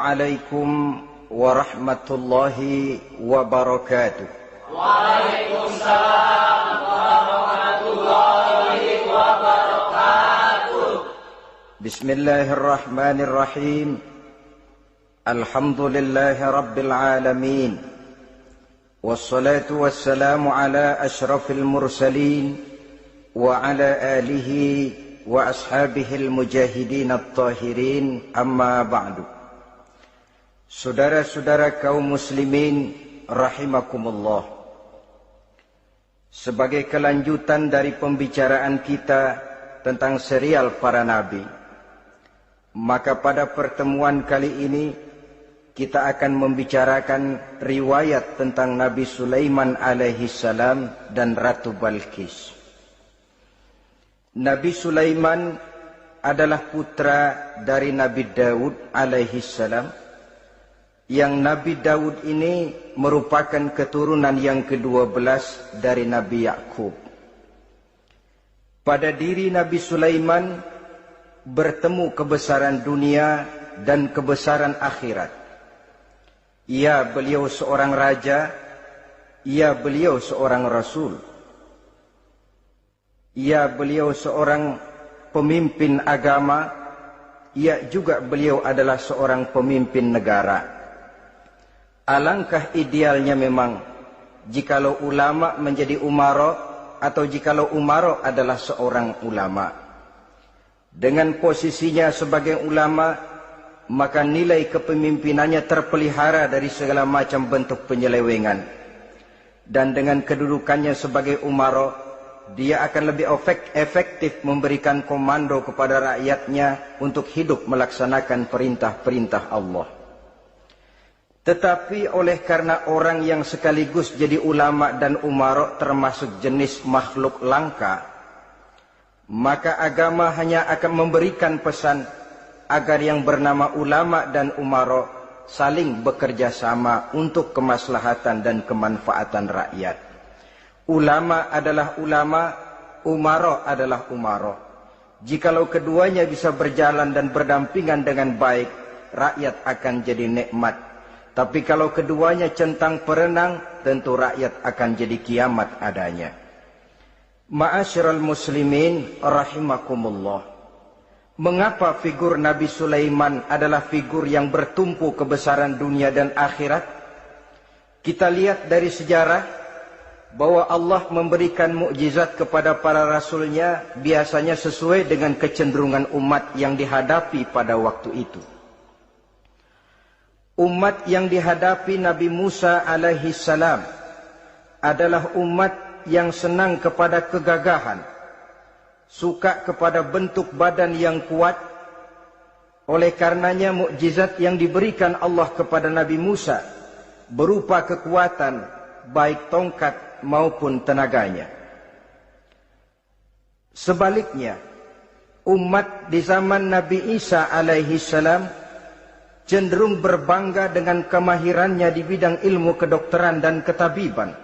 Assalamualaikum warahmatullahi wabarakatuh. Waalaikumsalam warahmatullahi wabarakatuh. Bismillahirrahmanirrahim. Alhamdulillahi rabbil alamin. Wassalatu wassalamu ala ashrafil mursalin wa ala alihi wa ashabihil mujahidin at-tahirin, amma ba'du. Saudara-saudara kaum muslimin rahimakumullah. Sebagai kelanjutan dari pembicaraan kita tentang serial para nabi, maka pada pertemuan kali ini kita akan membicarakan riwayat tentang Nabi Sulaiman alaihi salam dan Ratu Balqis. Nabi Sulaiman adalah putra dari Nabi Daud alaihi salam, yang Nabi Daud ini merupakan keturunan yang ke-12 dari Nabi Yakub. Pada diri Nabi Sulaiman bertemu kebesaran dunia dan kebesaran akhirat. Ya, beliau seorang raja, ya, beliau seorang rasul. Ya, beliau seorang pemimpin agama, ya juga beliau adalah seorang pemimpin negara. Alangkah idealnya memang jikalau ulama menjadi umara, atau jikalau umara adalah seorang ulama. Dengan posisinya sebagai ulama, maka nilai kepemimpinannya terpelihara dari segala macam bentuk penyelewengan. Dan dengan kedudukannya sebagai umara, dia akan lebih efektif memberikan komando kepada rakyatnya untuk hidup melaksanakan perintah-perintah Allah. Tetapi oleh karena orang yang sekaligus jadi ulama dan umara termasuk jenis makhluk langka, maka agama hanya akan memberikan pesan agar yang bernama ulama dan umara saling bekerja sama untuk kemaslahatan dan kemanfaatan rakyat. Ulama adalah ulama, umara adalah umara. Jikalau keduanya bisa berjalan dan berdampingan dengan baik, rakyat akan jadi nikmat. Tapi kalau keduanya centang perenang, tentu rakyat akan jadi kiamat adanya. Ma'asyiral muslimin rahimakumullah. Mengapa figur Nabi Sulaiman adalah figur yang bertumpu kebesaran dunia dan akhirat? Kita lihat dari sejarah bahwa Allah memberikan mukjizat kepada para rasulnya biasanya sesuai dengan kecenderungan umat yang dihadapi pada waktu itu. Umat yang dihadapi Nabi Musa alaihi salam adalah umat yang senang kepada kegagahan, suka kepada bentuk badan yang kuat. Oleh karenanya mukjizat yang diberikan Allah kepada Nabi Musa berupa kekuatan baik tongkat maupun tenaganya. Sebaliknya, umat di zaman Nabi Isa alaihi salam cenderung berbangga dengan kemahirannya di bidang ilmu kedokteran dan ketabiban.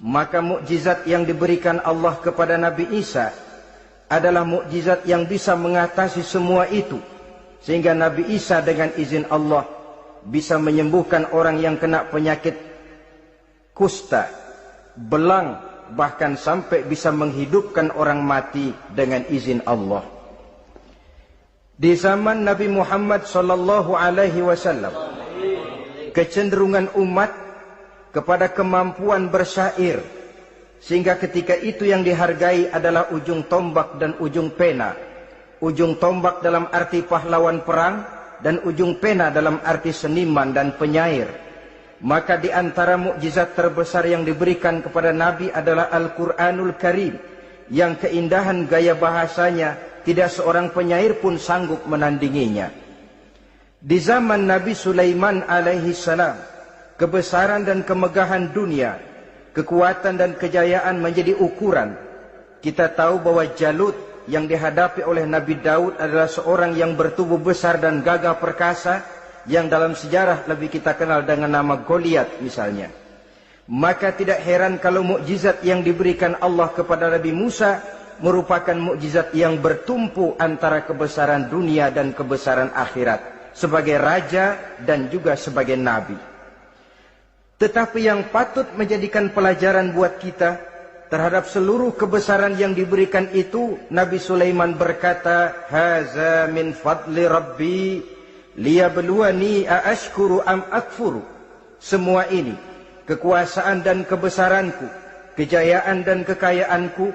Maka mukjizat yang diberikan Allah kepada Nabi Isa adalah mukjizat yang bisa mengatasi semua itu, sehingga Nabi Isa dengan izin Allah bisa menyembuhkan orang yang kena penyakit kusta, belang, bahkan sampai bisa menghidupkan orang mati dengan izin Allah. Di zaman Nabi Muhammad sallallahu alaihi wasallam, kecenderungan umat kepada kemampuan bersyair, sehingga ketika itu yang dihargai adalah ujung tombak dan ujung pena. Ujung tombak dalam arti pahlawan perang, dan ujung pena dalam arti seniman dan penyair. Maka di antara mukjizat terbesar yang diberikan kepada Nabi adalah Al-Quranul Karim, yang keindahan gaya bahasanya tidak seorang penyair pun sanggup menandinginya. Di zaman Nabi Sulaiman alaihi salam, kebesaran dan kemegahan dunia, kekuatan dan kejayaan menjadi ukuran. Kita tahu bahwa Jalut yang dihadapi oleh Nabi Daud adalah seorang yang bertubuh besar dan gagah perkasa, yang dalam sejarah lebih kita kenal dengan nama Goliat misalnya. Maka tidak heran kalau mukjizat yang diberikan Allah kepada Nabi Musa merupakan mukjizat yang bertumpu antara kebesaran dunia dan kebesaran akhirat. sebagai raja dan juga sebagai nabi. Tetapi yang patut menjadikan pelajaran buat kita terhadap seluruh kebesaran yang diberikan itu, Nabi Sulaiman berkata, "Haza min fadli Rabbi liyabluwani aashkuru am akfuru." Semua ini, kekuasaan dan kebesaranku, kejayaan dan kekayaanku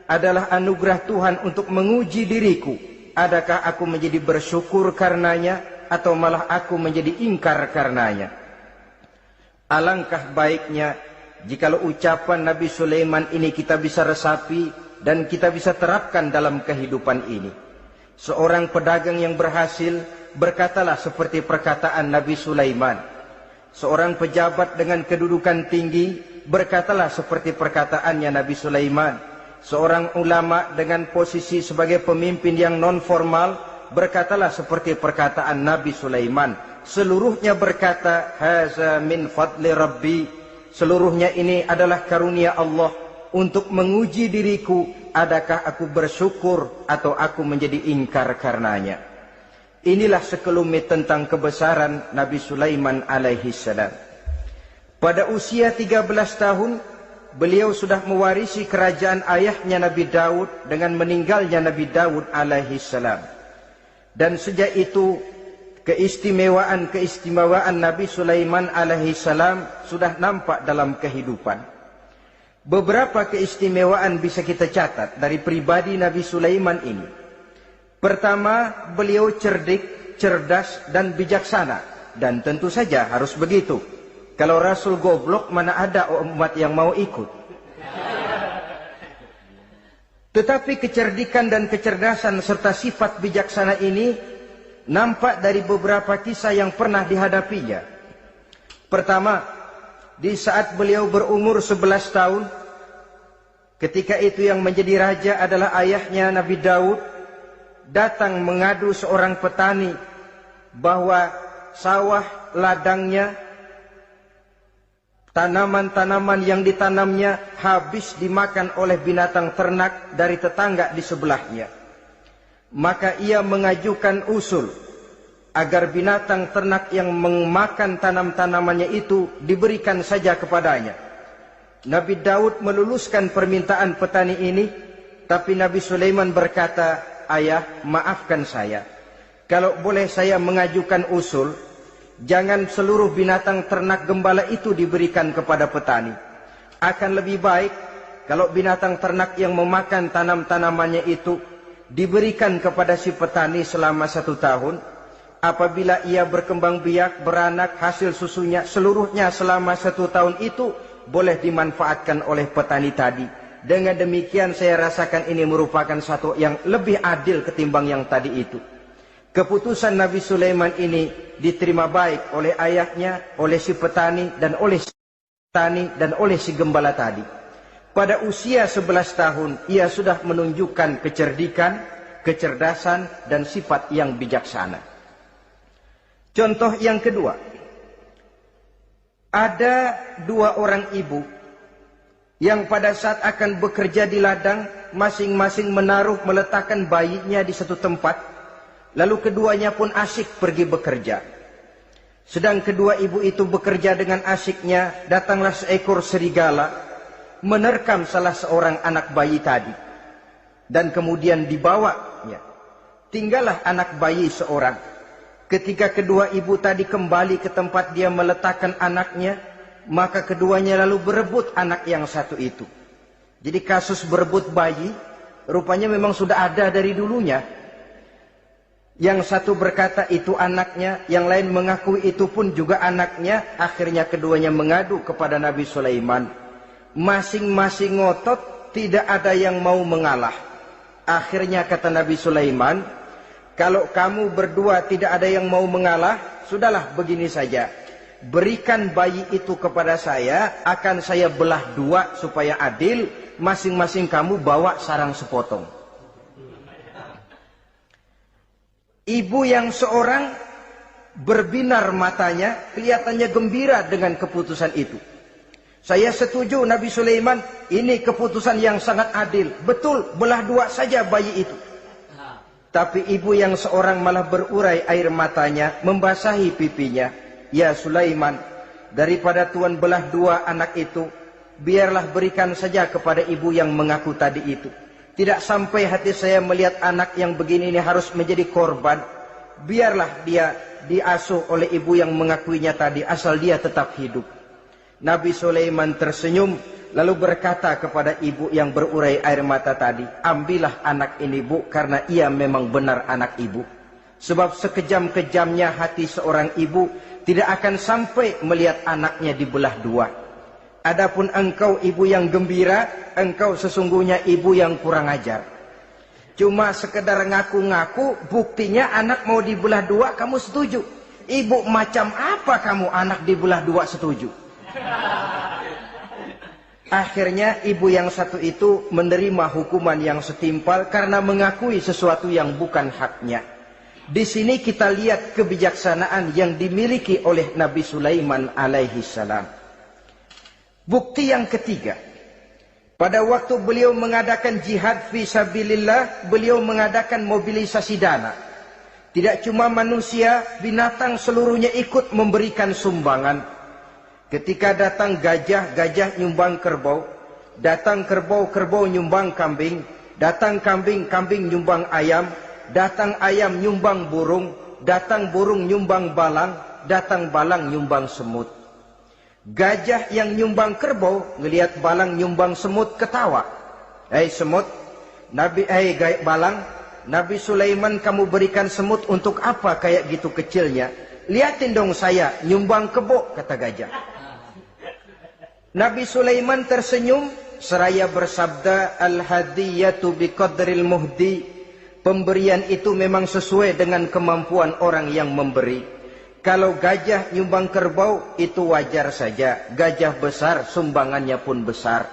adalah anugerah Tuhan untuk menguji diriku. Adakah aku menjadi bersyukur karenanya atau malah aku menjadi ingkar karenanya? Alangkah baiknya jikalau ucapan Nabi Sulaiman ini kita bisa resapi dan kita bisa terapkan dalam kehidupan ini. Seorang pedagang yang berhasil berkatalah seperti perkataan Nabi Sulaiman. Seorang pejabat dengan kedudukan tinggi berkatalah seperti perkataannya Nabi Sulaiman. Seorang ulama dengan posisi sebagai pemimpin yang non formal berkatalah seperti perkataan Nabi Sulaiman. Seluruhnya berkata, "Haza min fadli Rabbi." Seluruhnya ini adalah karunia Allah untuk menguji diriku, adakah aku bersyukur atau aku menjadi ingkar karenanya. Inilah sekelumit tentang kebesaran Nabi Sulaiman alaihi salam. Pada usia 13 tahun, beliau sudah mewarisi kerajaan ayahnya Nabi Daud dengan meninggalnya Nabi Daud alaihi salam. Dan sejak itu keistimewaan Nabi Sulaiman alaihi salam sudah nampak dalam kehidupan. Beberapa keistimewaan bisa kita catat dari pribadi Nabi Sulaiman ini. Pertama, beliau cerdik, cerdas dan bijaksana, dan tentu saja harus begitu. Kalau Rasul goblok, mana ada umat yang mau ikut. Tetapi kecerdikan dan kecerdasan serta sifat bijaksana ini nampak dari beberapa kisah yang pernah dihadapinya. Pertama, di saat beliau berumur 11 tahun, ketika itu yang menjadi raja adalah ayahnya Nabi Daud, datang mengadu seorang petani bahwa sawah ladangnya, tanaman-tanaman yang ditanamnya habis dimakan oleh binatang ternak dari tetangga di sebelahnya. Maka ia mengajukan usul agar binatang ternak yang memakan tanam-tanamannya itu diberikan saja kepadanya. Nabi Daud meluluskan permintaan petani ini, tapi Nabi Sulaiman berkata, "Ayah, maafkan saya. Kalau boleh saya mengajukan usul, jangan seluruh binatang ternak gembala itu diberikan kepada petani. Akan lebih baik kalau binatang ternak yang memakan tanam-tanamannya itu diberikan kepada si petani selama 1 tahun. Apabila ia berkembang biak, beranak, hasil susunya seluruhnya selama 1 tahun itu boleh dimanfaatkan oleh petani tadi. Dengan demikian saya rasakan ini merupakan satu yang lebih adil ketimbang yang tadi itu." Keputusan Nabi Sulaiman ini diterima baik oleh ayahnya, oleh si petani dan oleh si gembala tadi. Pada usia 11 tahun, ia sudah menunjukkan kecerdikan, kecerdasan, dan sifat yang bijaksana. Contoh yang kedua, ada 2 orang ibu yang pada saat akan bekerja di ladang, masing-masing meletakkan bayinya di satu tempat, lalu keduanya pun asyik pergi bekerja. Sedang kedua ibu itu bekerja dengan asyiknya, datanglah seekor serigala menerkam salah seorang anak bayi tadi, dan kemudian dibawanya. Tinggallah anak bayi seorang. Ketika kedua ibu tadi kembali ke tempat dia meletakkan anaknya, maka keduanya lalu berebut anak yang satu itu. Jadi kasus berebut bayi rupanya memang sudah ada dari dulunya. Yang satu berkata itu anaknya, yang lain mengakui itu pun juga anaknya. Akhirnya keduanya mengadu kepada Nabi Sulaiman. Masing-masing ngotot, tidak ada yang mau mengalah. Akhirnya kata Nabi Sulaiman, "Kalau kamu berdua tidak ada yang mau mengalah, sudahlah begini saja. Berikan bayi itu kepada saya, akan saya belah 2 supaya adil. Masing-masing kamu bawa sarang sepotong." Ibu yang seorang berbinar matanya, kelihatannya gembira dengan keputusan itu. "Saya setuju Nabi Sulaiman, ini keputusan yang sangat adil. Betul, belah 2 saja bayi itu." Tapi ibu yang seorang malah berurai air matanya, membasahi pipinya. Ya Sulaiman, daripada Tuhan belah dua anak itu, biarlah berikan saja kepada ibu yang mengaku tadi itu. Tidak sampai hati saya melihat anak yang begini ini harus menjadi korban. Biarlah dia diasuh oleh ibu yang mengakuinya tadi, asal dia tetap hidup. Nabi Sulaiman tersenyum, lalu berkata kepada ibu yang berurai air mata tadi, ambillah anak ini bu, karena ia memang benar anak ibu. Sebab sekejam-kejamnya hati seorang ibu tidak akan sampai melihat anaknya dibelah dua. Adapun engkau ibu yang gembira, engkau sesungguhnya ibu yang kurang ajar. Cuma sekedar ngaku-ngaku, buktinya anak mau dibelah dua, kamu setuju. Ibu macam apa kamu anak dibelah dua setuju? Akhirnya ibu yang satu itu menerima hukuman yang setimpal karena mengakui sesuatu yang bukan haknya. Di sini kita lihat kebijaksanaan yang dimiliki oleh Nabi Sulaiman alaihi salam. Bukti yang ketiga, pada waktu beliau mengadakan jihad fi sabilillah, beliau mengadakan mobilisasi dana. Tidak cuma manusia, binatang seluruhnya ikut memberikan sumbangan. Ketika datang gajah, gajah nyumbang kerbau. Datang kerbau, kerbau nyumbang kambing. Datang kambing, kambing nyumbang ayam. Datang ayam nyumbang burung. Datang burung nyumbang balang. Datang balang nyumbang semut. Gajah yang nyumbang kerbau ngelihat balang nyumbang semut ketawa. Hei semut, balang, Nabi Sulaiman kamu berikan semut untuk apa kayak gitu kecilnya? Lihatin dong saya nyumbang kebo, kata gajah. Nabi Sulaiman tersenyum seraya bersabda, al-hadiyatu biqadril muhdi. Pemberian itu memang sesuai dengan kemampuan orang yang memberi. Kalau gajah nyumbang kerbau itu wajar saja. Gajah besar sumbangannya pun besar.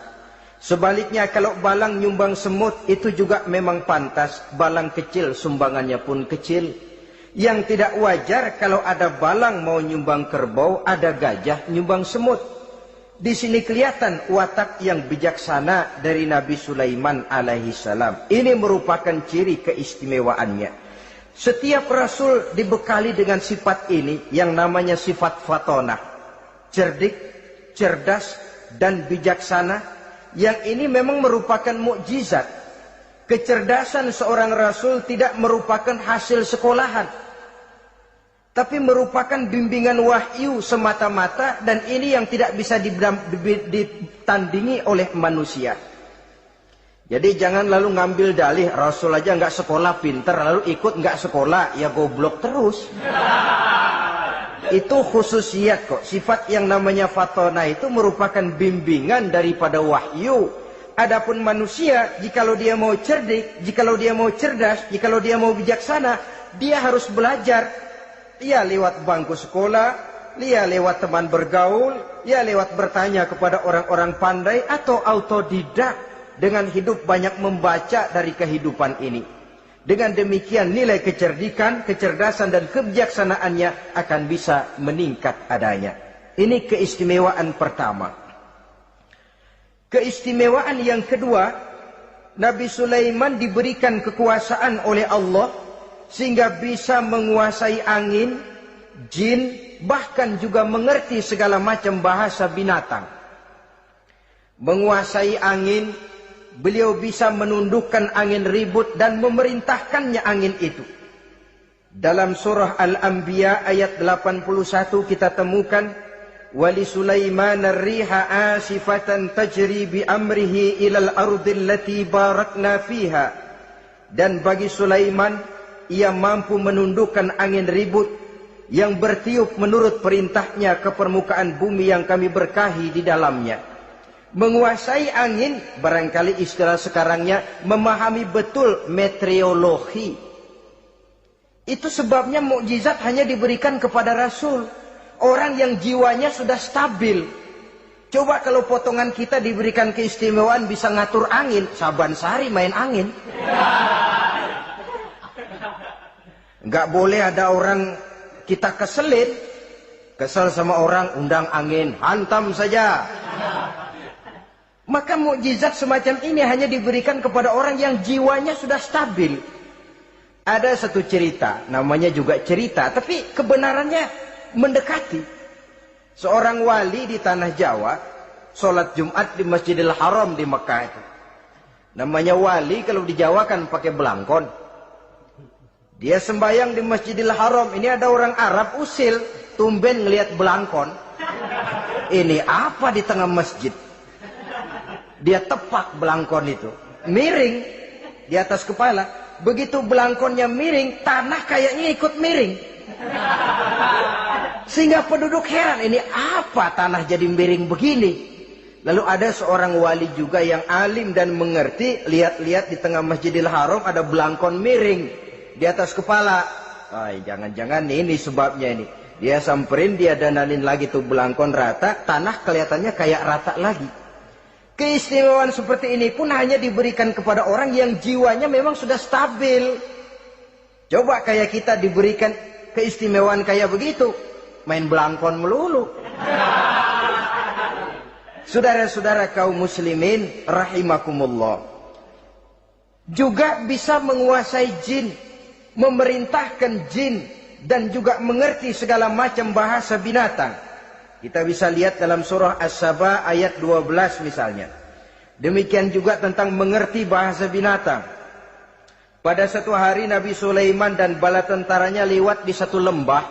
Sebaliknya kalau balang nyumbang semut itu juga memang pantas. Balang kecil sumbangannya pun kecil. Yang tidak wajar kalau ada balang mau nyumbang kerbau, ada gajah nyumbang semut. Di sini kelihatan watak yang bijaksana dari Nabi Sulaiman alaihi salam. Ini merupakan ciri keistimewaannya. Setiap rasul dibekali dengan sifat ini yang namanya sifat fatonah. Cerdik, cerdas, dan bijaksana. Yang ini memang merupakan mukjizat. Kecerdasan seorang rasul tidak merupakan hasil sekolahan, tapi merupakan bimbingan wahyu semata-mata, dan ini yang tidak bisa ditandingi oleh manusia. Jadi jangan lalu ngambil dalih Rasul aja nggak sekolah pinter, lalu ikut nggak sekolah, ya goblok terus. Itu khususiat kok. Sifat yang namanya fatona itu merupakan bimbingan daripada wahyu. Adapun manusia, jikalau dia mau cerdik, jikalau dia mau cerdas, jikalau dia mau bijaksana, dia harus belajar. Ya lewat bangku sekolah, ya lewat teman bergaul, ya lewat bertanya kepada orang-orang pandai, atau autodidak dengan hidup banyak membaca dari kehidupan ini. Dengan demikian nilai kecerdikan, kecerdasan dan kebijaksanaannya akan bisa meningkat adanya. Ini keistimewaan pertama. Keistimewaan yang kedua, Nabi Sulaiman diberikan kekuasaan oleh Allah sehingga bisa menguasai angin, jin, bahkan juga mengerti segala macam bahasa binatang. Menguasai angin, beliau bisa menundukkan angin ribut dan memerintahkannya angin itu. Dalam surah Al-Anbiya ayat 81 kita temukan, wali Sulaiman ar-riha asifatan tajri bi amrihi ilal ardil lati barakna fiha. Dan bagi Sulaiman, ia mampu menundukkan angin ribut yang bertiup menurut perintahnya ke permukaan bumi yang kami berkahi di dalamnya. Menguasai angin, barangkali istilah sekarangnya, memahami betul meteorologi. Itu sebabnya mukjizat hanya diberikan kepada Rasul. Orang yang jiwanya sudah stabil. Coba kalau potongan kita diberikan keistimewaan bisa ngatur angin, Saban Sari main angin. Nggak boleh ada orang kita keselin, kesel sama orang, undang angin, hantam saja. Maka mukjizat semacam ini hanya diberikan kepada orang yang jiwanya sudah stabil. Ada satu cerita, namanya juga cerita, tapi kebenarannya mendekati. Seorang wali di tanah Jawa, sholat Jumat di Masjidil Haram di Mekah itu. Namanya wali kalau di Jawa kan pakai belangkon. Dia sembahyang di Masjidil Haram. Ini ada orang Arab usil, tumben ngelihat belangkon. Ini apa di tengah masjid? Dia tepak belangkon itu, miring di atas kepala. Begitu belangkonnya miring, tanah kayaknya ikut miring. Sehingga penduduk heran, ini apa tanah jadi miring begini? Lalu ada seorang wali juga yang alim dan mengerti, lihat-lihat di tengah Masjidil Haram ada belangkon miring di atas kepala. Jangan-jangan ini sebabnya ini. Dia samperin, dia dandanin lagi tuh belangkon rata, tanah kelihatannya kayak rata lagi. Keistimewaan seperti ini pun hanya diberikan kepada orang yang jiwanya memang sudah stabil. Coba kayak kita diberikan keistimewaan kayak begitu, main belangkon melulu. Saudara-saudara kaum muslimin rahimakumullah, juga bisa menguasai jin, memerintahkan jin, dan juga mengerti segala macam bahasa binatang. Kita bisa lihat dalam surah As-Saba ayat 12 misalnya. Demikian juga tentang mengerti bahasa binatang. Pada satu hari Nabi Sulaiman dan bala tentaranya lewat di satu lembah.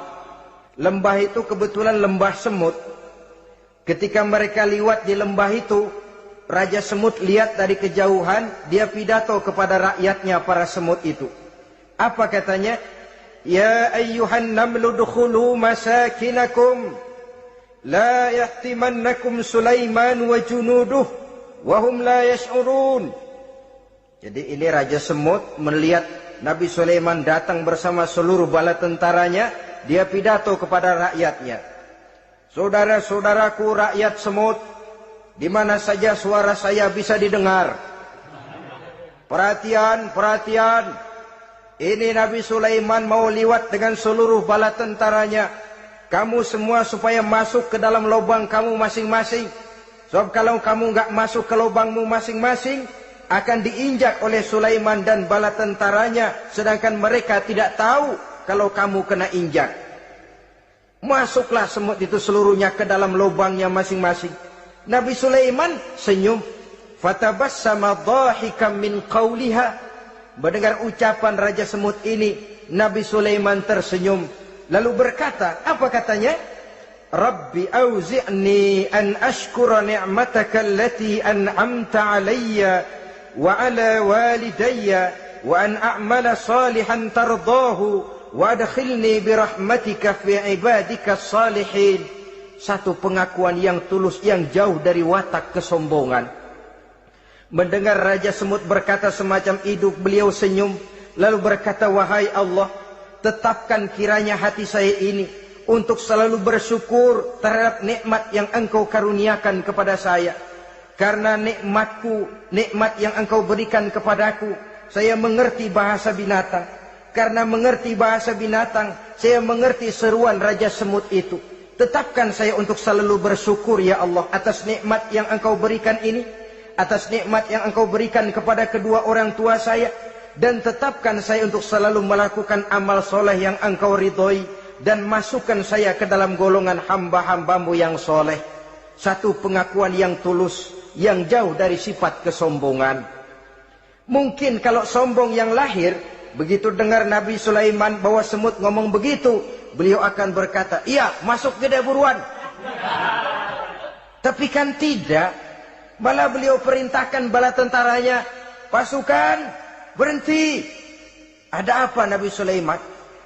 Lembah itu kebetulan lembah semut. Ketika mereka lewat di lembah itu, Raja Semut lihat dari kejauhan, dia pidato kepada rakyatnya para semut itu. Apa katanya? Ya ayyuhan namlu dukhulu masakinakum. La yahtimannakum Sulaiman wa junuduh wahum la yash'urun. Jadi ini Raja Semut melihat Nabi Sulaiman datang bersama seluruh bala tentaranya. Dia pidato kepada rakyatnya. Saudara-saudaraku rakyat semut, di mana saja suara saya bisa didengar. Perhatian, perhatian. Ini Nabi Sulaiman mau liwat dengan seluruh bala tentaranya. Kamu semua supaya masuk ke dalam lubang kamu masing-masing. Sebab kalau kamu nggak masuk ke lubangmu masing-masing, akan diinjak oleh Sulaiman dan bala tentaranya. Sedangkan mereka tidak tahu kalau kamu kena injak. Masuklah semut itu seluruhnya ke dalam lubangnya masing-masing. Nabi Sulaiman senyum. Fatabassama dhahikan min qawliha. Mendengar ucapan Raja Semut ini, Nabi Sulaiman tersenyum. Lalu berkata, apa katanya? Rabbi auzi'ni an ashkura ni'mataka allati an'amta alayya wa ala walidayya wa an a'mala salihan tardahu wa adkhilni birahmatika fi ibadika salihin. Satu pengakuan yang tulus, yang jauh dari watak kesombongan. Mendengar Raja Semut berkata semacam itu, beliau senyum. Lalu berkata, wahai Allah, tetapkan kiranya hati saya ini untuk selalu bersyukur terhadap nikmat yang engkau karuniakan kepada saya. Karena nikmatku, nikmat yang engkau berikan kepadaku, saya mengerti bahasa binatang. Karena mengerti bahasa binatang, saya mengerti seruan Raja Semut itu. Tetapkan saya untuk selalu bersyukur ya Allah atas nikmat yang engkau berikan ini, atas nikmat yang engkau berikan kepada kedua orang tua saya. Dan tetapkan saya untuk selalu melakukan amal soleh yang engkau ridhoi. Dan masukkan saya ke dalam golongan hamba-hambamu yang soleh. Satu pengakuan yang tulus, yang jauh dari sifat kesombongan. Mungkin kalau sombong yang lahir, begitu dengar Nabi Sulaiman bahwa semut ngomong begitu, beliau akan berkata, iya masuk gede buruan. Tapi kan tidak. Malah beliau perintahkan bala tentaranya, pasukan berhenti. Ada apa Nabi Sulaiman?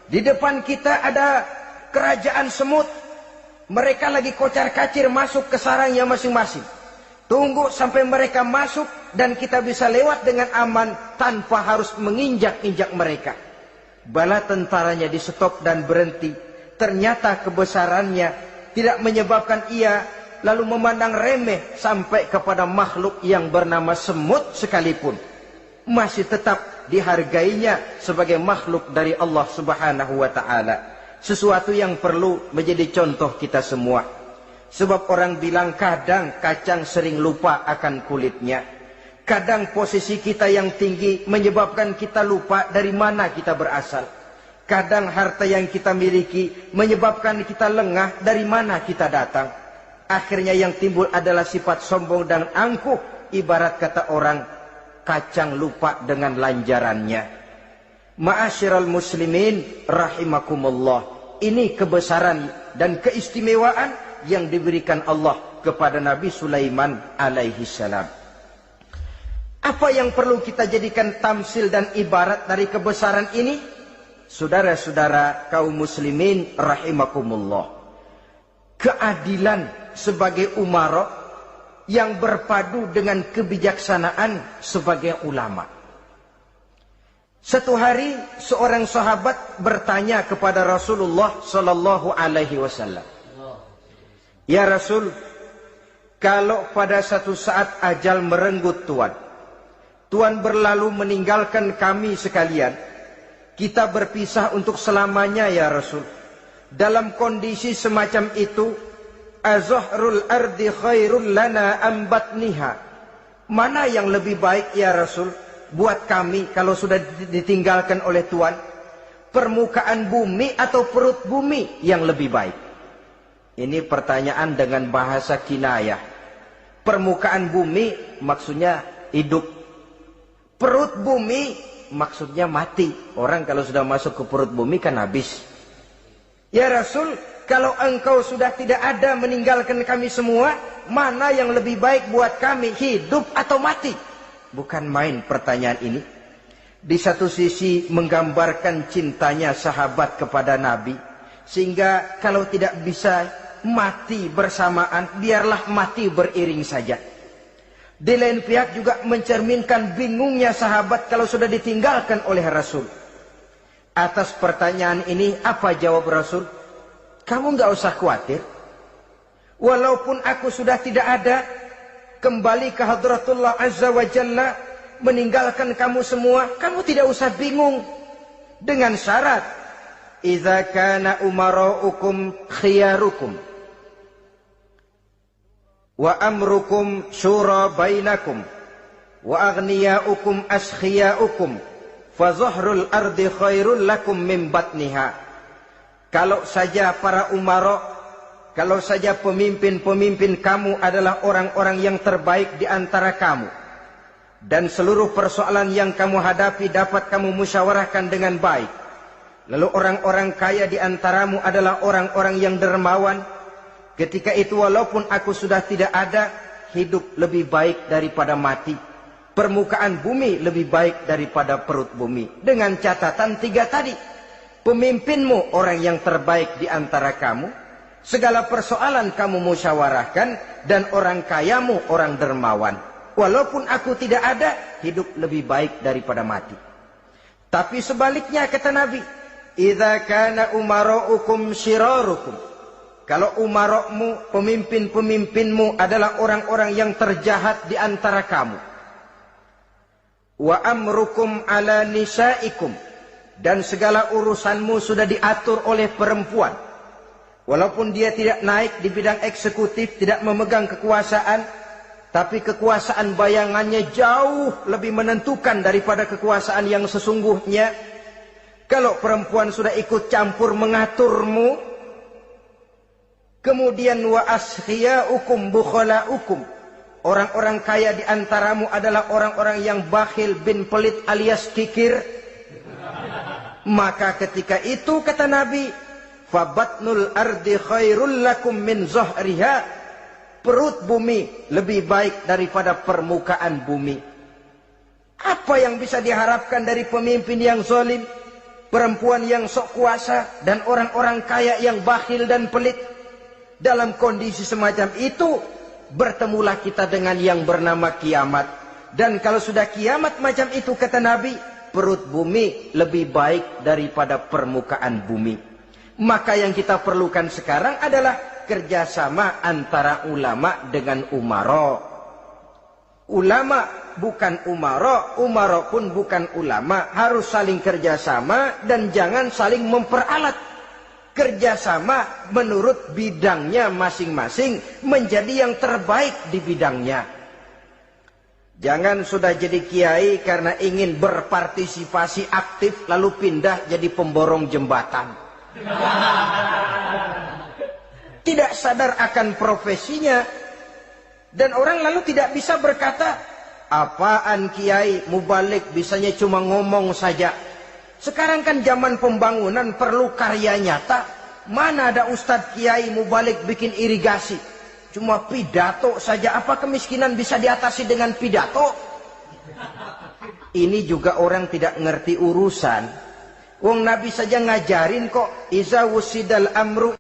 Di depan kita ada kerajaan semut. Mereka lagi kocar-kacir masuk ke sarangnya masing-masing. Tunggu sampai mereka masuk dan kita bisa lewat dengan aman tanpa harus menginjak-injak mereka. Bala tentaranya di stop dan berhenti. Ternyata kebesarannya tidak menyebabkan ia lalu memandang remeh sampai kepada makhluk yang bernama semut sekalipun. Masih tetap dihargainya sebagai makhluk dari Allah Subhanahu wa ta'ala. Sesuatu yang perlu menjadi contoh kita semua. Sebab orang bilang kadang kacang sering lupa akan kulitnya. Kadang posisi kita yang tinggi menyebabkan kita lupa dari mana kita berasal. Kadang harta yang kita miliki menyebabkan kita lengah dari mana kita datang. Akhirnya yang timbul adalah sifat sombong dan angkuh. Ibarat kata orang, kacang lupa dengan lanjarannya. Ma'asyiral muslimin rahimakumullah. Ini kebesaran dan keistimewaan yang diberikan Allah kepada Nabi Sulaiman alaihi salam. Apa yang perlu kita jadikan tamsil dan ibarat dari kebesaran ini? Saudara-saudara kaum muslimin rahimakumullah. Keadilan sebagai umara yang berpadu dengan kebijaksanaan sebagai ulama. Satu hari seorang sahabat bertanya kepada Rasulullah sallallahu alaihi wasallam, "Ya Rasul, kalau pada satu saat ajal merenggut Tuhan berlalu meninggalkan kami sekalian, kita berpisah untuk selamanya ya Rasul. Dalam kondisi semacam itu, azahrul ardi khairul lana am batniha? Mana yang lebih baik ya Rasul buat kami kalau sudah ditinggalkan oleh Tuhan? Permukaan bumi atau perut bumi yang lebih baik?" Ini pertanyaan dengan bahasa kinayah. Permukaan bumi maksudnya hidup. Perut bumi maksudnya mati. Orang kalau sudah masuk ke perut bumi kan habis. "Ya Rasul, kalau engkau sudah tidak ada meninggalkan kami semua, mana yang lebih baik buat kami, hidup atau mati?" Bukan main pertanyaan ini. Di satu sisi menggambarkan cintanya sahabat kepada Nabi, sehingga kalau tidak bisa mati bersamaan, biarlah mati beriring saja. Di lain pihak juga mencerminkan bingungnya sahabat kalau sudah ditinggalkan oleh Rasul. Atas pertanyaan ini apa jawab Rasul? "Kamu nggak usah khawatir. Walaupun aku sudah tidak ada, kembali ke hadratullah azza wa jalla, meninggalkan kamu semua, kamu tidak usah bingung. Dengan syarat, idza kana umaraukum khiyarukum wa amrukum syura bainakum wa aghniyaukum askhiyaukum fa zahrul ardi khairul lakum min batniha." Kalau saja para umara, kalau saja pemimpin-pemimpin kamu adalah orang-orang yang terbaik di antara kamu, dan seluruh persoalan yang kamu hadapi dapat kamu musyawarahkan dengan baik, lalu orang-orang kaya di antaramu adalah orang-orang yang dermawan, ketika itu walaupun aku sudah tidak ada, hidup lebih baik daripada mati. Permukaan bumi lebih baik daripada perut bumi. Dengan catatan tiga tadi. Pemimpinmu orang yang terbaik di antara kamu, segala persoalan kamu musyawarahkan, dan orang kayamu orang dermawan. Walaupun aku tidak ada, hidup lebih baik daripada mati. Tapi sebaliknya kata Nabi, idza kana umaraukum syirarukum. Kalau umarokmu, pemimpin-pemimpinmu adalah orang-orang yang terjahat di antara kamu. Wa amrukum ala nisaikum. Dan segala urusanmu sudah diatur oleh perempuan. Walaupun dia tidak naik di bidang eksekutif, tidak memegang kekuasaan, tapi kekuasaan bayangannya jauh lebih menentukan daripada kekuasaan yang sesungguhnya. Kalau perempuan sudah ikut campur mengaturmu, kemudian wa askhiyaukum bukhalaukum, orang-orang kaya di antaramu adalah orang-orang yang bakhil bin pelit alias kikir, maka ketika itu kata Nabi, fabatnul ardi khairul lakum min zahriha, perut bumi lebih baik daripada permukaan bumi. Apa yang bisa diharapkan dari pemimpin yang zalim, perempuan yang sok kuasa, dan orang-orang kaya yang bakhil dan pelit? Dalam kondisi semacam itu, bertemulah kita dengan yang bernama kiamat. Dan kalau sudah kiamat macam itu kata Nabi, perut bumi lebih baik daripada permukaan bumi. Maka yang kita perlukan sekarang adalah kerjasama antara ulama dengan umara. Ulama bukan umara, umara pun bukan ulama. Harus saling kerjasama dan jangan saling memperalat. Kerjasama menurut bidangnya masing-masing, menjadi yang terbaik di bidangnya. Jangan sudah jadi kiai karena ingin berpartisipasi aktif lalu pindah jadi pemborong jembatan. Tidak sadar akan profesinya. Dan orang lalu tidak bisa berkata, apaan kiai mubalik bisanya cuma ngomong saja. Sekarang kan zaman pembangunan perlu karya nyata. Mana ada ustadz kiai mubalik bikin irigasi. Cuma pidato saja. Apa kemiskinan bisa diatasi dengan pidato? Ini juga orang tidak ngerti urusan. Wong Nabi saja ngajarin kok. Iza wusidal amru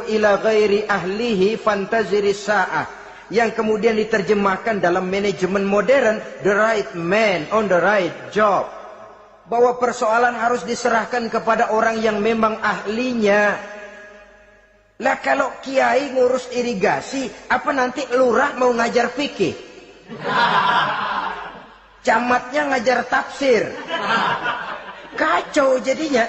ila ghairi ahlihi fantaziris sa'ah. Yang kemudian diterjemahkan dalam manajemen modern, the right man on the right job. Bahwa persoalan harus diserahkan kepada orang yang memang ahlinya. Lah kalau kiai ngurus irigasi, apa nanti lurah mau ngajar fikih? Camatnya ngajar tafsir. Kacau jadinya.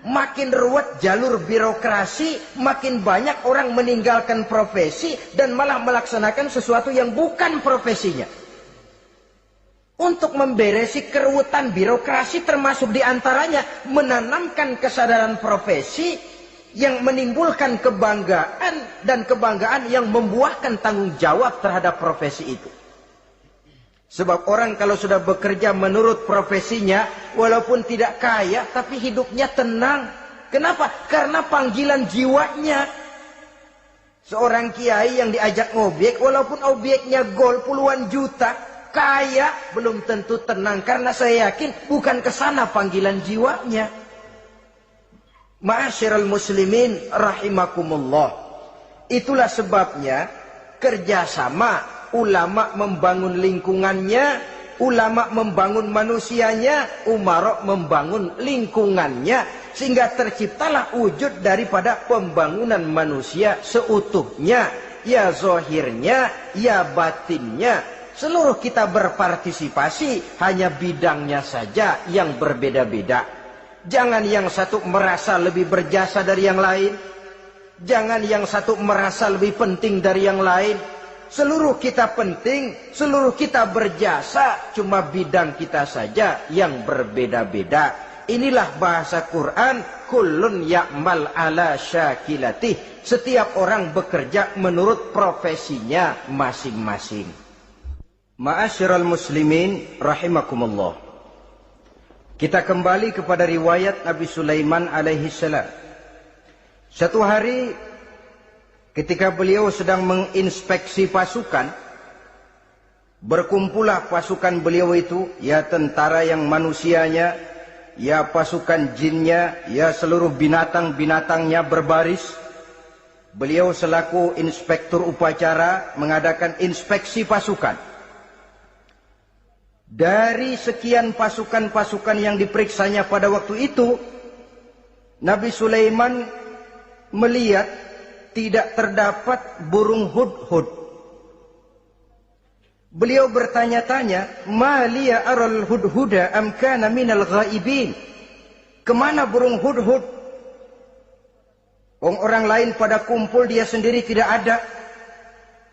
Makin ruwet jalur birokrasi, makin banyak orang meninggalkan profesi dan malah melaksanakan sesuatu yang bukan profesinya. Untuk memberesi keruwetan birokrasi termasuk diantaranya menanamkan kesadaran profesi yang menimbulkan kebanggaan dan kebanggaan yang membuahkan tanggung jawab terhadap profesi itu. Sebab orang kalau sudah bekerja menurut profesinya, walaupun tidak kaya, tapi hidupnya tenang. Kenapa? Karena panggilan jiwanya. Seorang kiai yang diajak ngobek, walaupun objeknya gol puluhan juta, kaya, belum tentu tenang. Karena saya yakin bukan ke sana panggilan jiwanya. Ma'asyiral muslimin rahimakumullah. Itulah sebabnya kerjasama. Ulama membangun lingkungannya, ulama membangun manusianya, umarok membangun lingkungannya, sehingga terciptalah wujud daripada pembangunan manusia seutuhnya, ya zahirnya, ya batinnya. Seluruh kita berpartisipasi, hanya bidangnya saja yang berbeda-beda. Jangan yang satu merasa lebih berjasa dari yang lain, jangan yang satu merasa lebih penting dari yang lain. Seluruh kita penting, seluruh kita berjasa, cuma bidang kita saja yang berbeda-beda. Inilah bahasa Quran, kullun ya'mal ala syakilatih. Setiap orang bekerja menurut profesinya masing-masing. Ma'asyiral muslimin rahimakumullah. Kita kembali kepada riwayat Nabi Sulaiman alaihi salam. Satu hari ketika beliau sedang menginspeksi pasukan, berkumpullah pasukan beliau itu, ya tentara yang manusianya, ya pasukan jinnya, ya seluruh binatang-binatangnya berbaris. Beliau selaku inspektur upacara mengadakan inspeksi pasukan. Dari sekian pasukan-pasukan yang diperiksanya pada waktu itu, Nabi Sulaiman melihat tidak terdapat burung hudhud. Beliau bertanya-tanya, "Ma liya aral hudhuda am kana minal ghaibin?" Kemana burung hudhud? Orang lain pada kumpul, dia sendiri tidak ada.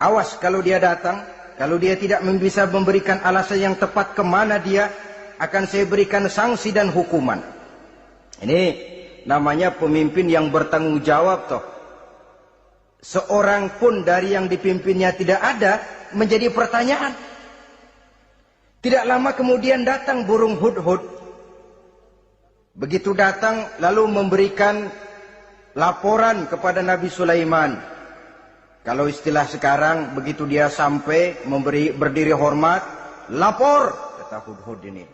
Awas kalau dia datang, kalau dia tidak bisa memberikan alasan yang tepat kemana dia, akan saya berikan sanksi dan hukuman. Ini namanya pemimpin yang bertanggung jawab toh. Seorang pun dari yang dipimpinnya tidak ada, menjadi pertanyaan. Tidak lama kemudian datang burung hudhud. Begitu datang lalu memberikan laporan kepada Nabi Sulaiman. Kalau istilah sekarang, begitu dia sampai berdiri hormat, lapor, kata hudhud ini.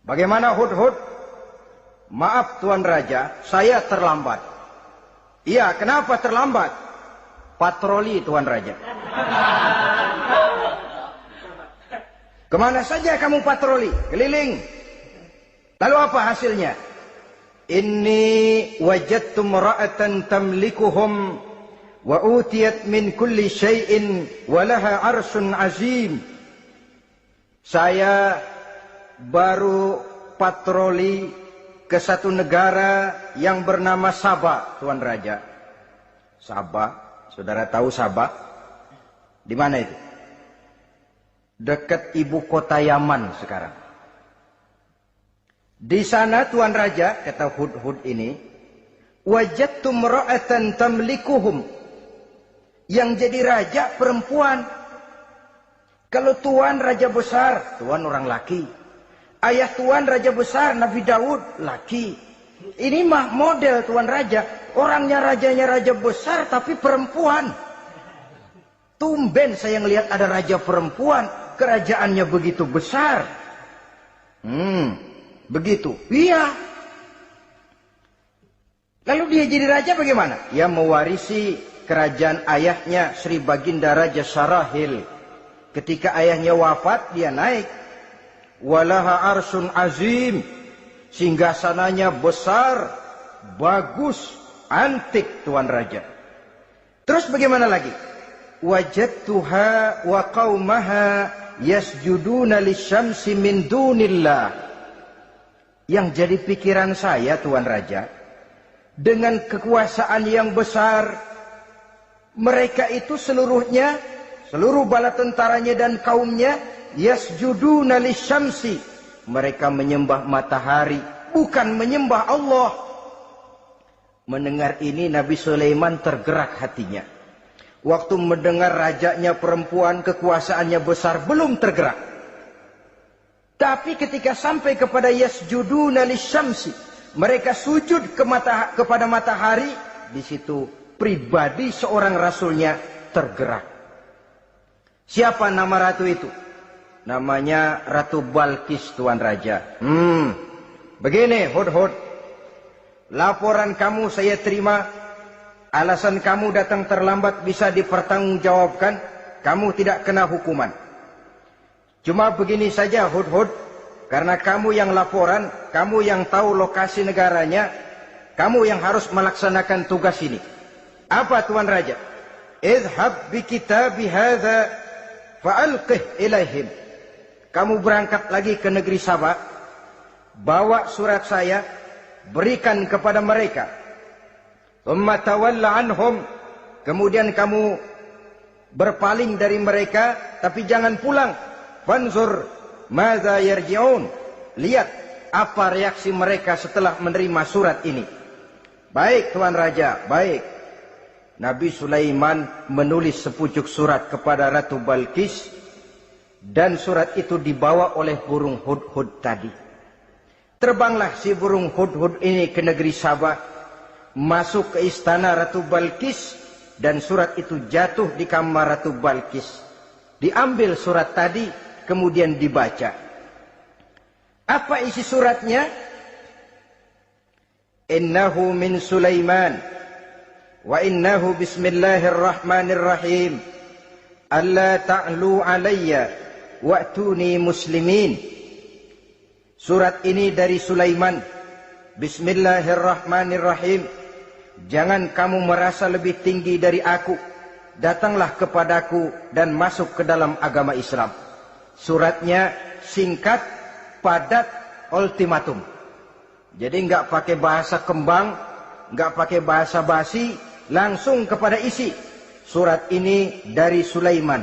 Bagaimana hudhud? Maaf Tuan Raja, saya terlambat. Iya, kenapa terlambat? Patroli Tuan Raja. Kemana saja kamu patroli? Keliling. Lalu apa hasilnya? Inni wajadtu imra'atan tamlikuhum wa utiyat min kulli syai'in wa laha arsyun azim. Saya baru patroli ke satu negara yang bernama Sabah, Tuan Raja. Sabah, saudara tahu Sabah? Di mana itu? Dekat ibu kota Yaman sekarang. Di sana Tuan Raja, kata Hudhud ini, wajadtu mra'atan tamlikuhum. Yang jadi raja perempuan. Kalau Tuan raja besar, Tuan orang laki. Ayah Tuan raja besar, Nabi Daud, laki. Ini mah model Tuan raja. Orangnya rajanya raja besar tapi perempuan. Tumben saya ngelihat ada raja perempuan, kerajaannya begitu besar. Begitu. Iya. Lalu dia jadi raja bagaimana? Dia mewarisi kerajaan ayahnya Sri Baginda Raja Sarahil. Ketika ayahnya wafat, dia naik. Walaha arsun azim. Singgasananya besar, bagus, antik Tuan Raja. Terus bagaimana lagi? Wajadtuha wa qaumaha yasjuduna lisyamsi min dunillah. Yang jadi pikiran saya Tuan Raja, dengan kekuasaan yang besar, mereka itu seluruhnya, seluruh bala tentaranya dan kaumnya, yasjuduna lisyamsi. Mereka menyembah matahari, bukan menyembah Allah. Mendengar ini Nabi Sulaiman tergerak hatinya. Waktu mendengar rajanya perempuan, kekuasaannya besar, belum tergerak. Tapi ketika sampai kepada yasjuduna lisyamsi, mereka sujud kepada matahari, di situ pribadi seorang rasulnya tergerak. Siapa nama ratu itu? Namanya Ratu Balkis Tuan Raja. Begini Hudhud, laporan kamu saya terima. Alasan kamu datang terlambat bisa dipertanggungjawabkan. Kamu tidak kena hukuman. Cuma begini saja Hudhud, karena kamu yang laporan, kamu yang tahu lokasi negaranya, kamu yang harus melaksanakan tugas ini. Apa Tuan Raja? Izhab bi kitabi hadza fa'alqih ilaihim. Kamu berangkat lagi ke negeri Sabah, bawa surat saya, berikan kepada mereka. Thumma tawalla anhum. Kemudian kamu berpaling dari mereka, tapi jangan pulang. Fanzur madza yarji'un. Lihat apa reaksi mereka setelah menerima surat ini. Baik Tuan Raja, baik. Nabi Sulaiman menulis sepucuk surat kepada Ratu Balkis, dan surat itu dibawa oleh burung Hudhud tadi. Terbanglah si burung Hudhud ini ke negeri Sabah, masuk ke istana Ratu Balkis, dan surat itu jatuh di kamar Ratu Balkis. Diambil surat tadi, kemudian dibaca. Apa isi suratnya? Innahu min Sulaiman wa innahu bismillahirrahmanirrahim. Alla ta'lu alayya wa'tuni muslimin. Surat ini dari Sulaiman. Bismillahirrahmanirrahim. Jangan kamu merasa lebih tinggi dari aku. Datanglah kepadaku dan masuk ke dalam agama Islam. Suratnya singkat, padat, ultimatum. Jadi enggak pakai bahasa kembang, enggak pakai bahasa basi, langsung kepada isi. Surat ini dari Sulaiman.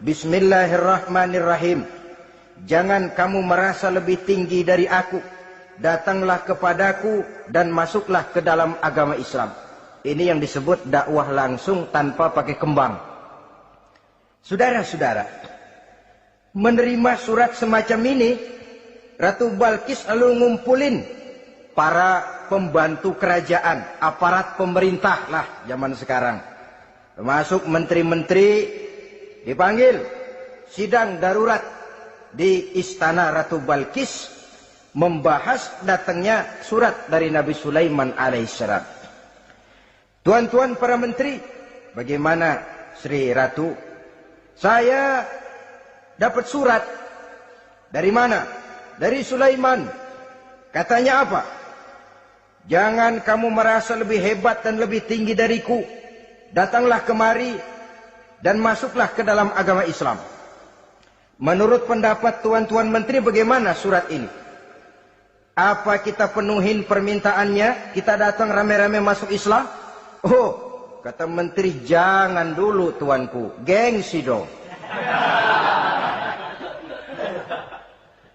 Bismillahirrahmanirrahim. Jangan kamu merasa lebih tinggi dari aku. Datanglah kepadaku dan masuklah ke dalam agama Islam. Ini yang disebut dakwah langsung tanpa pakai kembang. Saudara-saudara, menerima surat semacam ini, Ratu Balkis lalu ngumpulin para pembantu kerajaan, aparat pemerintah lah zaman sekarang. Termasuk menteri-menteri dipanggil, sidang darurat di istana Ratu Balkis, membahas datangnya surat dari Nabi Sulaiman alaihissalam. Tuan-tuan para menteri, bagaimana Sri Ratu? Saya dapat surat. Dari mana? Dari Sulaiman. Katanya apa? Jangan kamu merasa lebih hebat dan lebih tinggi dariku. Datanglah kemari dan masuklah ke dalam agama Islam. Menurut pendapat tuan-tuan menteri, bagaimana surat ini? Apa kita penuhin permintaannya? Kita datang rame-rame masuk Islam? Oh, Kata menteri, jangan dulu tuanku, gengsi dong.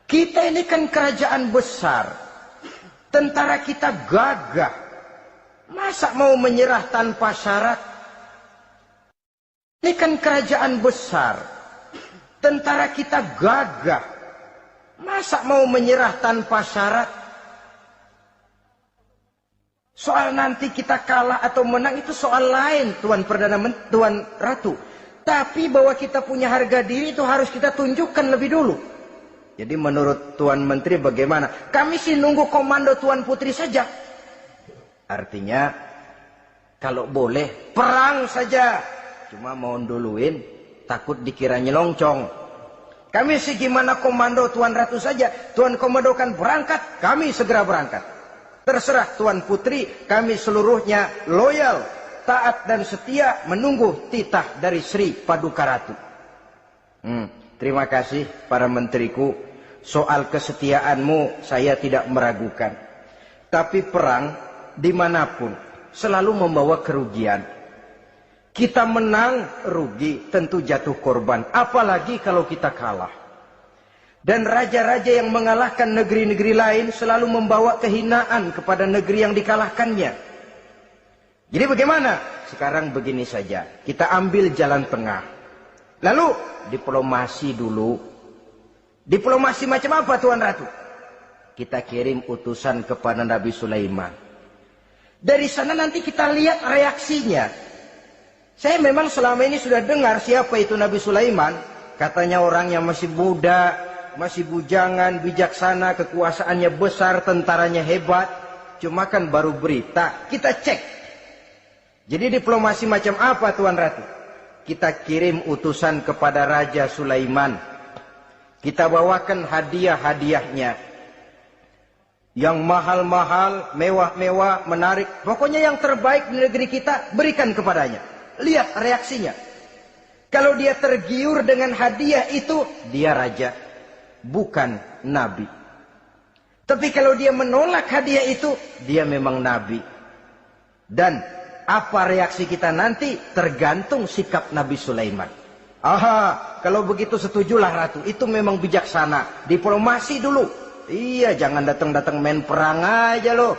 Kita ini kan kerajaan besar, tentara kita gagah, masa mau menyerah tanpa syarat? Ini kan kerajaan besar, tentara kita gagah, masa mau menyerah tanpa syarat? Soal nanti kita kalah atau menang itu soal lain, Tuan Perdana Menteri, Tuan Ratu. Tapi bahwa kita punya harga diri itu harus kita tunjukkan lebih dulu. Jadi menurut Tuan Menteri bagaimana? Kami sih nunggu komando Tuan Putri saja. Artinya kalau boleh perang saja. Cuma mau duluin takut dikira nyelongcong. Kami sih gimana komando Tuan Ratu saja. Tuan komandokan berangkat, kami segera berangkat. Terserah Tuan Putri, kami seluruhnya loyal, taat dan setia menunggu titah dari Sri Paduka Ratu. Terima kasih para menteriku. Soal kesetiaanmu saya tidak meragukan. Tapi perang dimanapun selalu membawa kerugian. Kita menang rugi, tentu jatuh korban. Apalagi kalau kita kalah. Dan raja-raja yang mengalahkan negeri-negeri lain selalu membawa kehinaan kepada negeri yang dikalahkannya. Jadi bagaimana? Sekarang begini saja. Kita ambil jalan tengah. Lalu diplomasi dulu. Diplomasi macam apa Tuan Ratu? Kita kirim utusan kepada Nabi Sulaiman. Dari sana nanti kita lihat reaksinya. Saya memang selama ini sudah dengar siapa itu Nabi Sulaiman. Katanya orang yang masih muda, masih bujangan, bijaksana, kekuasaannya besar, tentaranya hebat. Cuma kan baru berita, kita cek. Jadi diplomasi macam apa Tuan Ratu? Kita kirim utusan kepada Raja Sulaiman. Kita bawakan hadiah-hadiahnya. Yang mahal-mahal, mewah-mewah, menarik. Pokoknya yang terbaik di negeri kita, berikan kepadanya. Lihat reaksinya. Kalau dia tergiur dengan hadiah itu, dia raja. Bukan nabi. Tapi kalau dia menolak hadiah itu, dia memang nabi. Dan apa reaksi kita nanti tergantung sikap Nabi Sulaiman. Aha, kalau begitu setujulah Ratu. Itu memang bijaksana. Diplomasi dulu. Iya, jangan datang-datang main perang aja loh.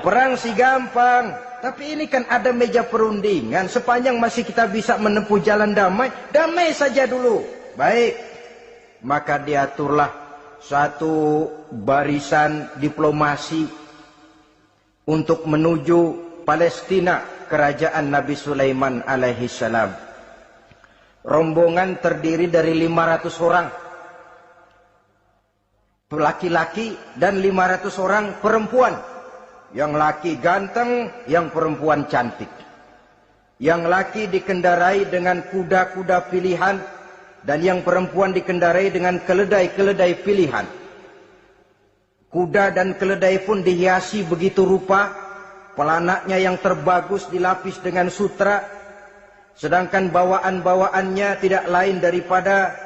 Perang sih gampang. Tapi ini kan ada meja perundingan. Sepanjang masih kita bisa menempuh jalan damai, damai saja dulu. Baik. Maka diaturlah satu barisan diplomasi untuk menuju Palestina, kerajaan Nabi Sulaiman alaihi salam. Rombongan terdiri dari 500 orang laki-laki dan 500 orang perempuan. Yang laki ganteng, yang perempuan cantik. Yang laki dikendarai dengan kuda-kuda pilihan dan yang perempuan dikendarai dengan keledai-keledai pilihan. Kuda dan keledai pun dihiasi begitu rupa, pelanaknya yang terbagus dilapis dengan sutra, sedangkan bawaan-bawaannya tidak lain daripada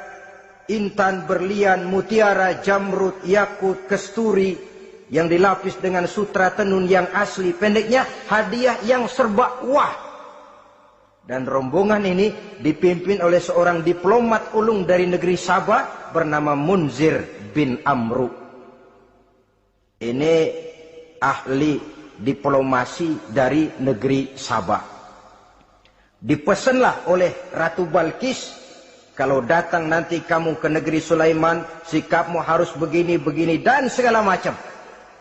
intan, berlian, mutiara, jamrud, yakut, kesturi yang dilapis dengan sutra tenun yang asli. Pendeknya hadiah yang serba wah. Dan rombongan ini dipimpin oleh seorang diplomat ulung dari negeri Sabah bernama Munzir bin Amru. Ini ahli diplomasi dari negeri Sabah. Dipesanlah oleh Ratu Balkis, kalau datang nanti kamu ke negeri Sulaiman, sikapmu harus begini, begini, dan segala macam.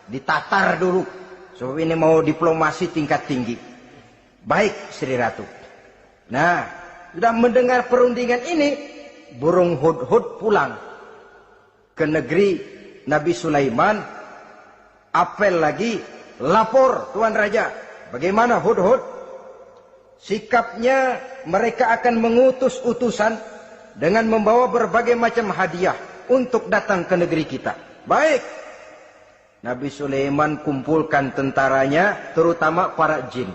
Ditatar dulu. Sebab ini mau diplomasi tingkat tinggi. Baik, Sri Ratu. Nah, sudah mendengar perundingan ini, burung hudhud pulang ke negeri Nabi Sulaiman. Apel lagi, lapor Tuan Raja. Bagaimana hudhud? Sikapnya mereka akan mengutus utusan dengan membawa berbagai macam hadiah untuk datang ke negeri kita. Baik. Nabi Sulaiman kumpulkan tentaranya, terutama para jin.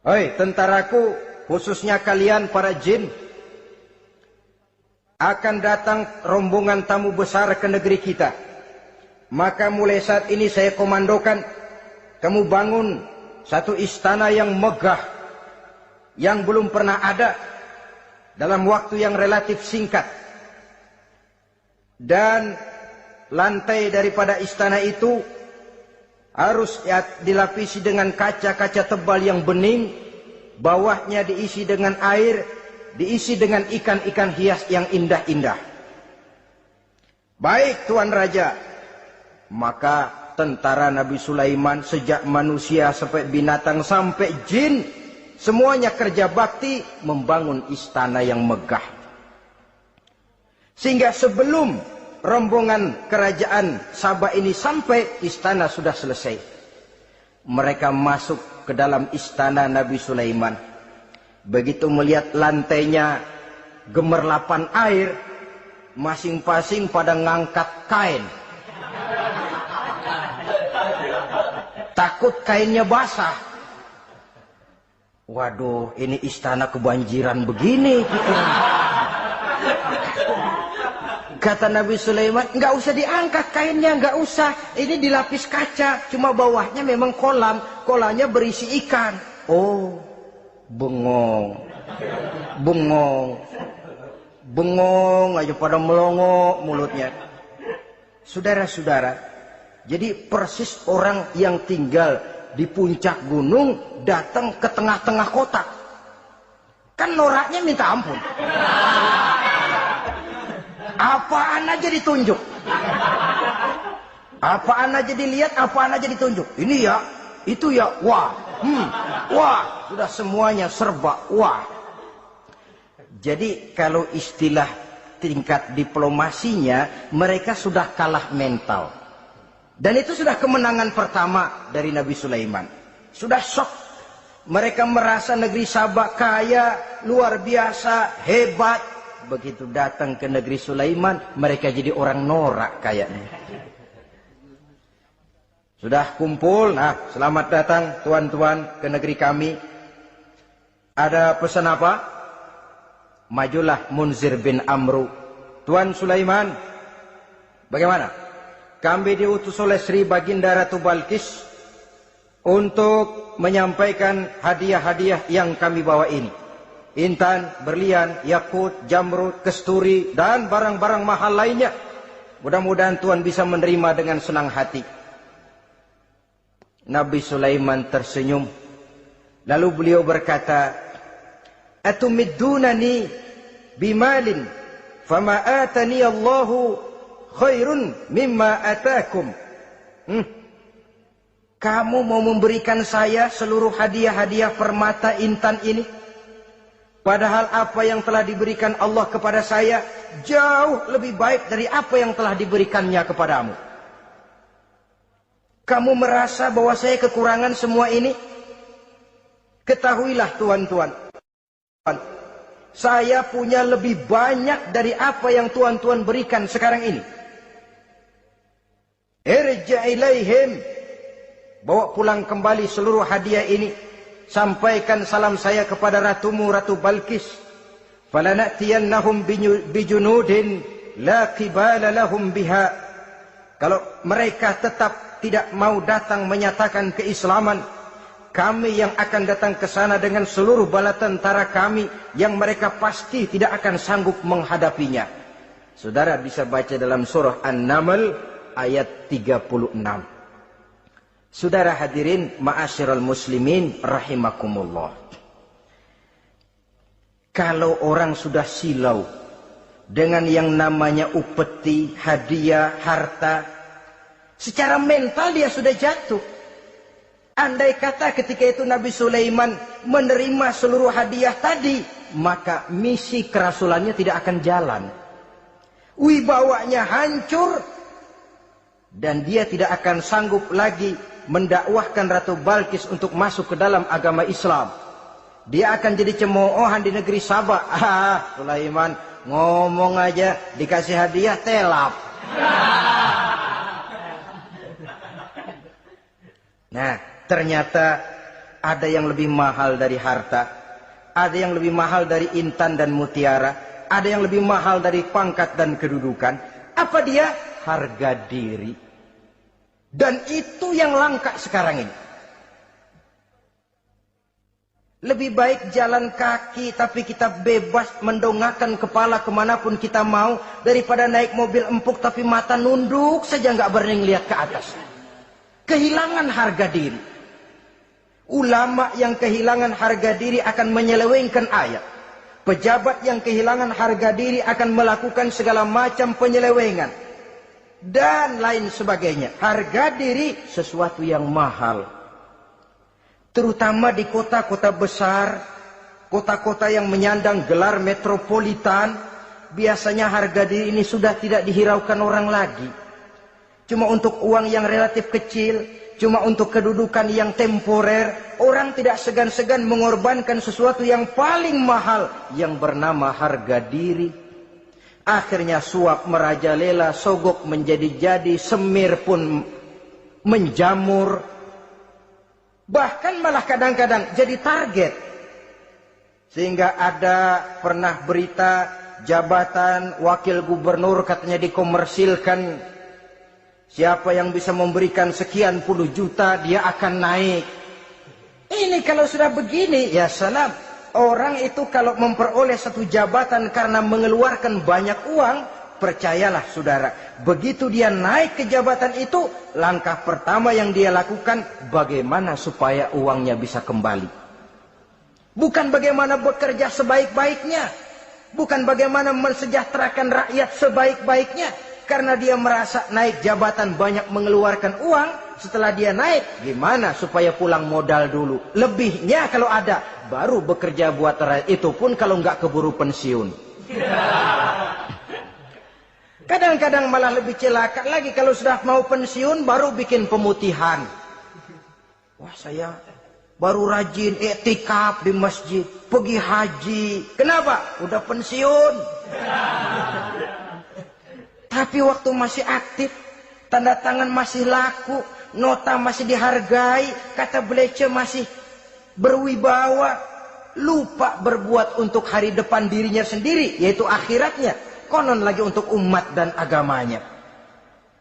Hei tentaraku, khususnya kalian para jin, akan datang rombongan tamu besar ke negeri kita. Maka mulai saat ini saya komandokan, kamu bangun Satu istana yang megah, yang belum pernah ada dalam waktu yang relatif singkat. Dan lantai daripada istana itu harus dilapisi dengan kaca-kaca tebal yang bening, bawahnya diisi dengan air, diisi dengan ikan-ikan hias yang indah-indah. Baik Tuan Raja, maka tentara Nabi Sulaiman sejak manusia sampai binatang sampai jin, semuanya kerja bakti membangun istana yang megah. Sehingga sebelum rombongan kerajaan Sabah ini sampai, istana sudah selesai. Mereka masuk ke dalam istana Nabi Sulaiman. Begitu melihat lantainya gemerlapan air, masing-masing pada ngangkat kain. Takut kainnya basah. Waduh, ini istana kebanjiran begini gitu. Kata Nabi Sulaiman, nggak usah diangkat kainnya, nggak usah. Ini dilapis kaca, cuma bawahnya memang kolam. Kolamnya berisi ikan. Oh, bengong. Bengong. Bengong aja pada melongo mulutnya. Saudara-saudara, jadi persis orang yang tinggal di puncak gunung datang ke tengah-tengah kota. Kan noraknya minta ampun. Apaan aja ditunjuk. Apaan aja dilihat, apaan aja ditunjuk. Ini ya, itu ya, wah. Wah, sudah semuanya serba wah. Jadi kalau istilah tingkat diplomasinya, mereka sudah kalah mental. Dan itu sudah kemenangan pertama dari Nabi Sulaiman. Sudah shock. Mereka merasa negeri Sabah kaya, luar biasa, hebat. Begitu datang ke negeri Sulaiman, mereka jadi orang norak kayaknya. Sudah kumpul, nah selamat datang tuan-tuan ke negeri kami. Ada pesan apa? Majulah Munzir bin Amru. Tuan Sulaiman, bagaimana? Kami diutus oleh Sri Baginda Ratu Balkis untuk menyampaikan hadiah-hadiah yang kami bawa ini. Intan, berlian, yakut, jamrud, kesturi, dan barang-barang mahal lainnya. Mudah-mudahan Tuhan bisa menerima dengan senang hati. Nabi Sulaiman tersenyum. Lalu beliau berkata, Atumiddunani bimalin, fama atani Allahu khairun mimma atakum. Kamu mau memberikan saya seluruh hadiah-hadiah permata intan ini? Padahal apa yang telah diberikan Allah kepada saya jauh lebih baik dari apa yang telah diberikannya kepadamu. Kamu merasa bahwa saya kekurangan semua ini? Ketahuilah tuan-tuan, saya punya lebih banyak dari apa yang tuan-tuan berikan sekarang ini. Irja' ilaihim, bawa pulang kembali seluruh hadiah ini. Sampaikan salam saya kepada ratumu, Ratu Balkis. Falanatiyannahum bijunudin la qibala lahum biha. Kalau mereka tetap tidak mau datang menyatakan keislaman, kami yang akan datang ke sana dengan seluruh bala tentara kami yang mereka pasti tidak akan sanggup menghadapinya. Saudara bisa baca dalam surah An-Naml ayat 36. Saudara hadirin ma'asyiral muslimin rahimakumullah. Kalau orang sudah silau dengan yang namanya upeti, hadiah, harta, secara mental dia sudah jatuh. Andai kata ketika itu Nabi Sulaiman menerima seluruh hadiah tadi, maka misi kerasulannya tidak akan jalan. Wibawanya hancur dan dia tidak akan sanggup lagi mendakwahkan Ratu Balkis untuk masuk ke dalam agama Islam. Dia akan jadi cemoohan di negeri Sabah. Sulaiman ngomong aja dikasih hadiah telap. Nah, ternyata ada yang lebih mahal dari harta, ada yang lebih mahal dari intan dan mutiara, ada yang lebih mahal dari pangkat dan kedudukan. Apa dia? Harga diri. Dan itu yang langka sekarang ini. Lebih baik jalan kaki tapi kita bebas mendongakkan kepala kemanapun kita mau, daripada naik mobil empuk tapi mata nunduk saja nggak berani lihat ke atas. Kehilangan harga diri. Ulama yang kehilangan harga diri akan menyelewengkan ayat. Pejabat yang kehilangan harga diri akan melakukan segala macam penyelewengan dan lain sebagainya. Harga diri sesuatu yang mahal. Terutama di kota-kota besar, kota-kota yang menyandang gelar metropolitan, biasanya harga diri ini sudah tidak dihiraukan orang lagi. Cuma untuk uang yang relatif kecil, cuma untuk kedudukan yang temporer, orang tidak segan-segan mengorbankan sesuatu yang paling mahal yang bernama harga diri. Akhirnya suap merajalela, sogok menjadi-jadi, semir pun menjamur. Bahkan malah kadang-kadang jadi target. Sehingga ada pernah berita jabatan wakil gubernur katanya dikomersilkan. Siapa yang bisa memberikan sekian puluh juta dia akan naik. Ini kalau sudah begini ya salam. Orang itu kalau memperoleh satu jabatan karena mengeluarkan banyak uang, percayalah saudara, begitu dia naik ke jabatan itu, langkah pertama yang dia lakukan, bagaimana supaya uangnya bisa kembali. Bukan bagaimana bekerja sebaik-baiknya, bukan bagaimana mensejahterakan rakyat sebaik-baiknya, karena dia merasa naik jabatan banyak mengeluarkan uang. Setelah dia naik, gimana supaya pulang modal dulu, lebihnya kalau ada, baru bekerja buat rakyat, itu pun kalau nggak keburu pensiun. Kadang-kadang malah lebih celaka lagi, kalau sudah mau pensiun baru bikin pemutihan. Wah, saya baru rajin iktikaf di masjid, pergi haji. Kenapa? Udah pensiun. Tapi waktu masih aktif, tanda tangan masih laku, nota masih dihargai, kata belece masih berwibawa, lupa berbuat untuk hari depan dirinya sendiri, yaitu akhiratnya. Konon lagi untuk umat dan agamanya.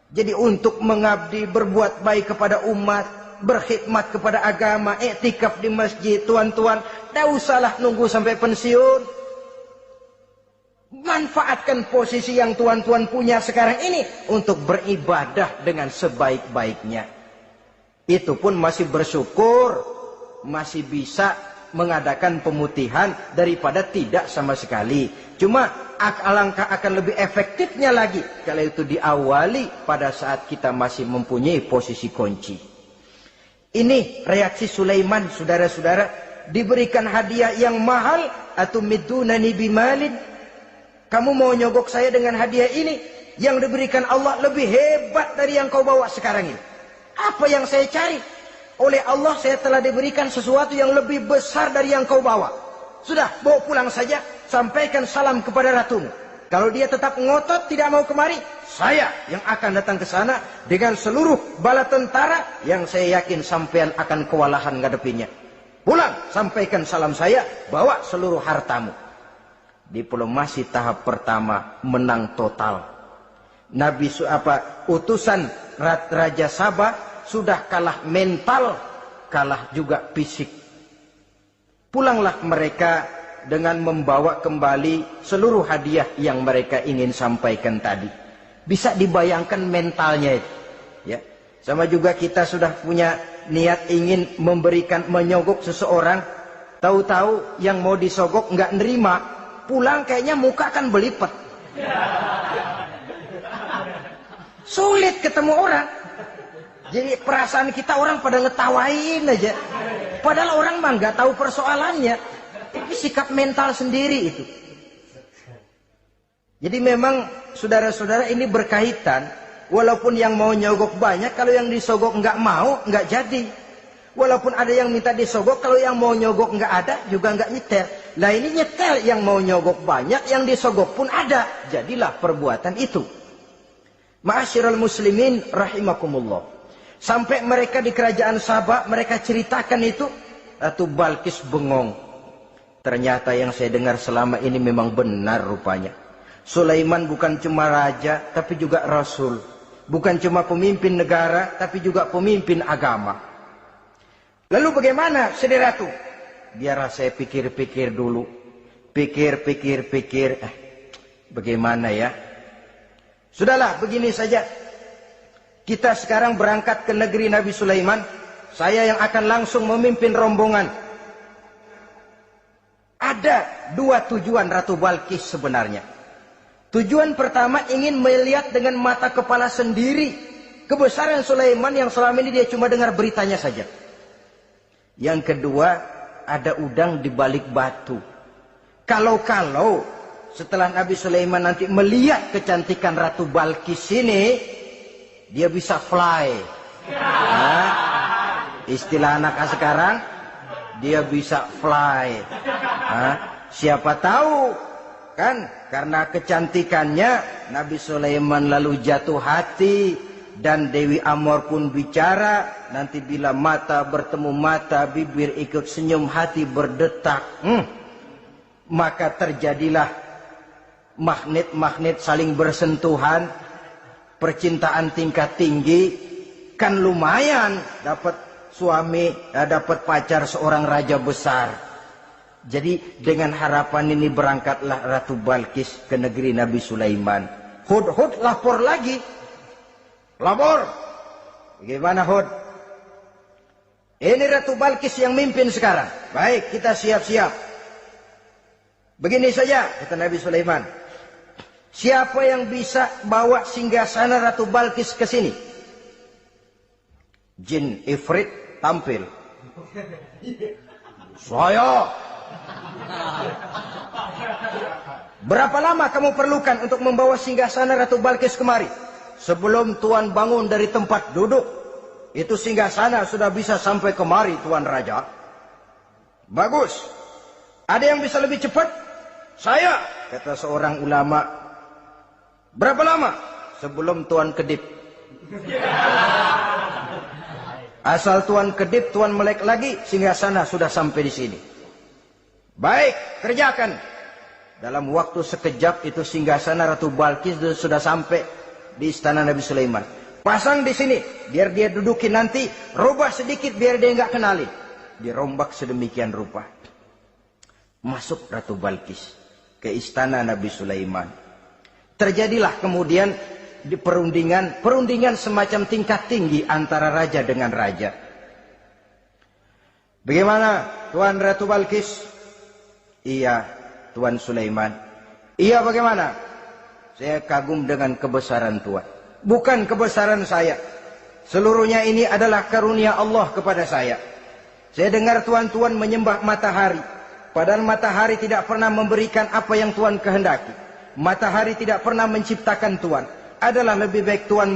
Jadi untuk mengabdi, berbuat baik kepada umat, berkhidmat kepada agama, iktikaf di masjid, tuan-tuan, tak usahlah nunggu sampai pensiun. Manfaatkan posisi yang tuan-tuan punya sekarang ini untuk beribadah dengan sebaik-baiknya. Itu pun masih bersyukur, masih bisa mengadakan pemutihan daripada tidak sama sekali. Cuma alangkah akan lebih efektifnya lagi kalau itu diawali pada saat kita masih mempunyai posisi kunci. Ini reaksi Sulaiman, saudara-saudara, diberikan hadiah yang mahal, atau midunani bimalin. Kamu mau nyogok saya dengan hadiah ini, yang diberikan Allah lebih hebat dari yang kau bawa sekarang ini. Apa yang saya cari? Oleh Allah saya telah diberikan sesuatu yang lebih besar dari yang kau bawa. Sudah, bawa pulang saja, sampaikan salam kepada ratumu. Kalau dia tetap ngotot tidak mau kemari, saya yang akan datang ke sana dengan seluruh bala tentara yang saya yakin sampean akan kewalahan ngadepinnya. Pulang, sampaikan salam saya, bawa seluruh hartamu. Diplomasi tahap pertama menang total. Utusan Raja Sabah sudah kalah mental, kalah juga fisik. Pulanglah mereka dengan membawa kembali seluruh hadiah yang mereka ingin sampaikan tadi. Bisa dibayangkan mentalnya itu, ya. Sama juga kita sudah punya niat ingin menyogok seseorang, tahu-tahu yang mau disogok nggak nerima, pulang kayaknya muka kan belipet. Sulit ketemu orang. Jadi perasaan kita orang pada ngetawain aja. Padahal orang mah nggak tahu persoalannya. Tapi sikap mental sendiri itu. Jadi memang saudara-saudara ini berkaitan. Walaupun yang mau nyogok banyak, kalau yang disogok nggak mau, nggak jadi. Walaupun ada yang minta disogok, kalau yang mau nyogok nggak ada, juga nggak nyetel. Lah ini nyetel, yang mau nyogok banyak, yang disogok pun ada. Jadilah perbuatan itu. Ma'asyiral muslimin rahimakumullah. Sampai mereka di kerajaan Sabah, mereka ceritakan itu, Ratu Balkis bengong. Ternyata yang saya dengar selama ini memang benar rupanya. Sulaiman bukan cuma raja, tapi juga rasul. Bukan cuma pemimpin negara, tapi juga pemimpin agama. Lalu bagaimana, saudara Ratu? biarlah saya pikir-pikir dulu. Pikir. Bagaimana ya? Sudahlah, begini saja. Kita sekarang berangkat ke negeri Nabi Sulaiman. Saya yang akan langsung memimpin rombongan. Ada dua tujuan Ratu Balkis sebenarnya. Tujuan pertama ingin melihat dengan mata kepala sendiri kebesaran Sulaiman yang selama ini dia cuma dengar beritanya saja. Yang kedua, ada udang di balik batu. Kalau setelah Nabi Sulaiman nanti melihat kecantikan Ratu Balkis ini, dia bisa fly. Nah, istilah anak sekarang, dia bisa fly. Nah, siapa tahu kan karena kecantikannya Nabi Sulaiman lalu jatuh hati dan Dewi Amor pun bicara. Nanti bila mata bertemu mata, bibir ikut senyum, hati berdetak. Maka terjadilah magnet-magnet saling bersentuhan, percintaan tingkat tinggi. Kan lumayan dapat suami, dapat pacar seorang raja besar. Jadi dengan harapan ini berangkatlah Ratu Balkis ke negeri Nabi Sulaiman. Hud lapor lagi. Lapor. Bagaimana Hud? Ini Ratu Balkis yang mimpin sekarang. Baik, kita siap-siap. Begini saja, kata Nabi Sulaiman. Siapa yang bisa bawa singgasana Ratu Balkis ke sini? Jin Ifrit tampil. Saya. Berapa lama kamu perlukan untuk membawa singgasana Ratu Balkis kemari? Sebelum Tuan bangun dari tempat duduk, itu singgasana sudah bisa sampai kemari, Tuan Raja. Bagus. Ada yang bisa lebih cepat? Saya, kata seorang ulama. Berapa lama? Sebelum Tuan kedip. Asal Tuan kedip, Tuan melek lagi, singgasana sudah sampai di sini. Baik, kerjakan. Dalam waktu sekejap itu singgasana Ratu Balkis sudah sampai di istana Nabi Sulaiman. Pasang di sini, biar dia dudukin nanti. Rubah sedikit biar dia nggak kenali. Dirombak sedemikian rupa. Masuk Ratu Balkis ke istana Nabi Sulaiman. Terjadilah kemudian di perundingan semacam tingkat tinggi antara raja dengan raja. Bagaimana Tuan Ratu Balkis? Iya, Tuan Sulaiman. Iya, bagaimana? Saya kagum dengan kebesaran Tuan. Bukan kebesaran saya. Seluruhnya ini adalah karunia Allah kepada saya. Saya dengar Tuan-Tuan menyembah matahari. Padahal matahari tidak pernah memberikan apa yang Tuan kehendaki. Matahari tidak pernah menciptakan Tuan. Adalah lebih baik Tuan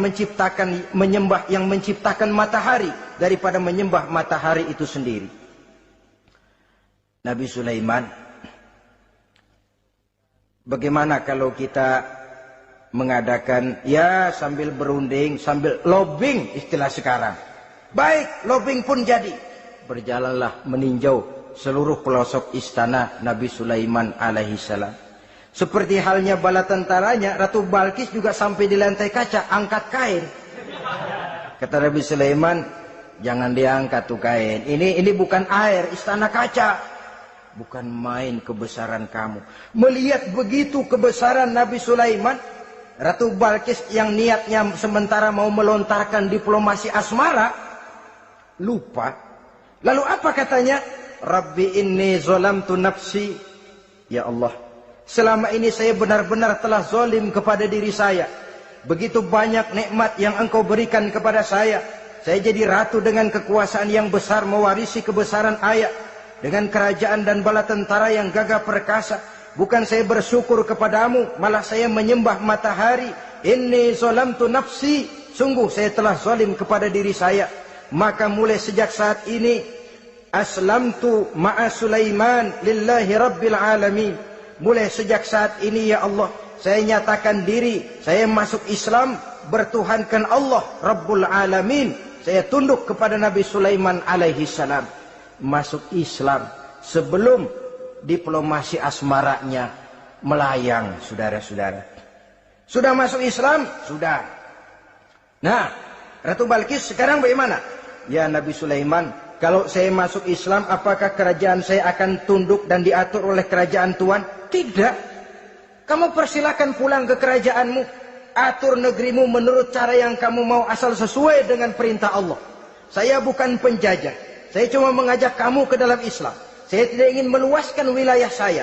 menyembah yang menciptakan matahari daripada menyembah matahari itu sendiri. Nabi Sulaiman, bagaimana kalau kita mengadakan ya sambil berunding, sambil lobbying istilah sekarang. Baik, lobbying pun jadi. Berjalanlah meninjau seluruh pelosok istana Nabi Sulaiman alaihissalam. Seperti halnya bala tentaranya, Ratu Balkis juga sampai di lantai kaca, angkat kain. Kata Nabi Sulaiman, jangan diangkat tuh kain. Ini bukan air, istana kaca. Bukan main kebesaran kamu. Melihat begitu kebesaran Nabi Sulaiman, Ratu Balkis yang niatnya sementara mau melontarkan diplomasi asmara, lupa. Lalu apa katanya? Rabbi inni zolamtu nafsi. Ya Allah, selama ini saya benar-benar telah zolim kepada diri saya. Begitu banyak nikmat yang engkau berikan kepada saya. Saya jadi ratu dengan kekuasaan yang besar, mewarisi kebesaran ayah. Dengan kerajaan dan bala tentara yang gagah perkasa. Bukan saya bersyukur kepadamu, malah saya menyembah matahari. Inni zolamtu nafsi. Sungguh saya telah zolim kepada diri saya. Maka mulai sejak saat ini, aslamtu ma'a Sulaiman lillahi rabbil alamin. Mulai sejak saat ini ya Allah, saya nyatakan diri, saya masuk Islam, bertuhankan Allah Rabbul Alamin. Saya tunduk kepada Nabi Sulaiman alaihi salam. Masuk Islam sebelum diplomasi asmaranya melayang, saudara-saudara. Sudah masuk Islam? Sudah. Nah, Ratu Balkis sekarang bagaimana? Ya Nabi Sulaiman, Kalau saya masuk Islam, apakah kerajaan saya akan tunduk dan diatur oleh kerajaan Tuhan? Tidak. Kamu persilakan pulang ke kerajaanmu. Atur negerimu menurut cara yang kamu mau, asal sesuai dengan perintah Allah. Saya bukan penjajah. Saya cuma mengajak kamu ke dalam Islam. Saya tidak ingin meluaskan wilayah saya.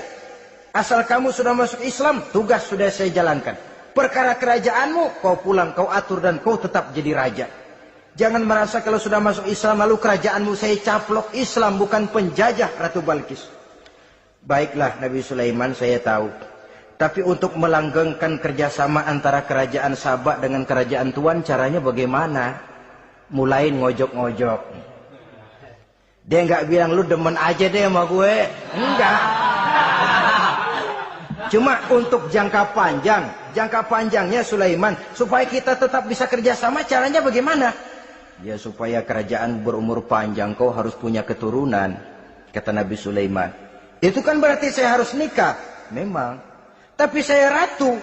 Asal kamu sudah masuk Islam, tugas sudah saya jalankan. Perkara kerajaanmu, kau pulang, kau atur, dan kau tetap jadi raja. Jangan merasa kalau sudah masuk Islam lalu kerajaanmu saya caplok. Islam bukan penjajah, Ratu Balkis. Baiklah Nabi Sulaiman, saya tahu. Tapi untuk melanggengkan kerjasama antara kerajaan Sabah dengan kerajaan Tuhan, caranya bagaimana? Mulai ngojok-ngojok. Dia nggak bilang lu demen aja deh sama gue. Enggak. Cuma untuk jangka panjang. Jangka panjangnya Sulaiman, supaya kita tetap bisa kerjasama, caranya bagaimana? Ya supaya kerajaan berumur panjang, kau harus punya keturunan, kata Nabi Sulaiman. Itu kan berarti saya harus nikah. Memang. Tapi saya ratu.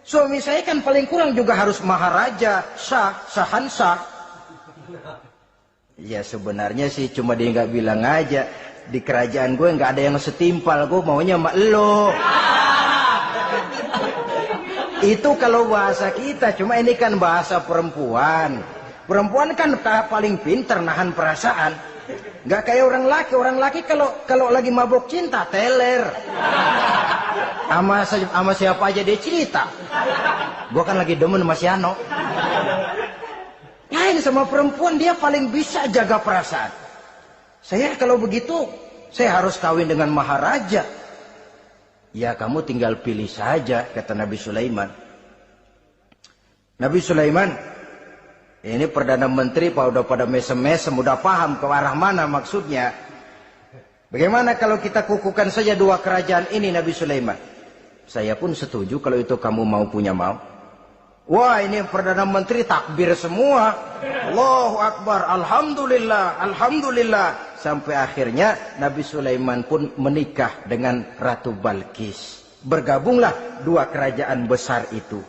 Suami saya kan paling kurang juga harus maharaja, sahansa. Ya sebenarnya sih cuma dia nggak bilang aja. Di kerajaan gue nggak ada yang setimpal, gue maunya sama elo. Itu kalau bahasa kita, cuma ini kan bahasa perempuan. Perempuan kan paling pintar nahan perasaan. Nggak kayak orang laki. Orang laki kalau lagi mabok cinta, teler. Sama siapa aja dia cerita. Gua kan lagi demen sama si Ano. Lain sama perempuan, dia paling bisa jaga perasaan. Saya kalau begitu, saya harus kawin dengan maharaja. Ya kamu tinggal pilih saja, kata Nabi Sulaiman. Nabi Sulaiman, ini Perdana Menteri udah pada mesem-mesem, udah paham ke arah mana maksudnya. Bagaimana kalau kita kukuhkan saja dua kerajaan ini, Nabi Sulaiman? Saya pun setuju kalau itu kamu punya mau. Wah, ini Perdana Menteri takbir semua. Allahu Akbar, Alhamdulillah, Alhamdulillah. Sampai akhirnya Nabi Sulaiman pun menikah dengan Ratu Balkis. Bergabunglah dua kerajaan besar itu.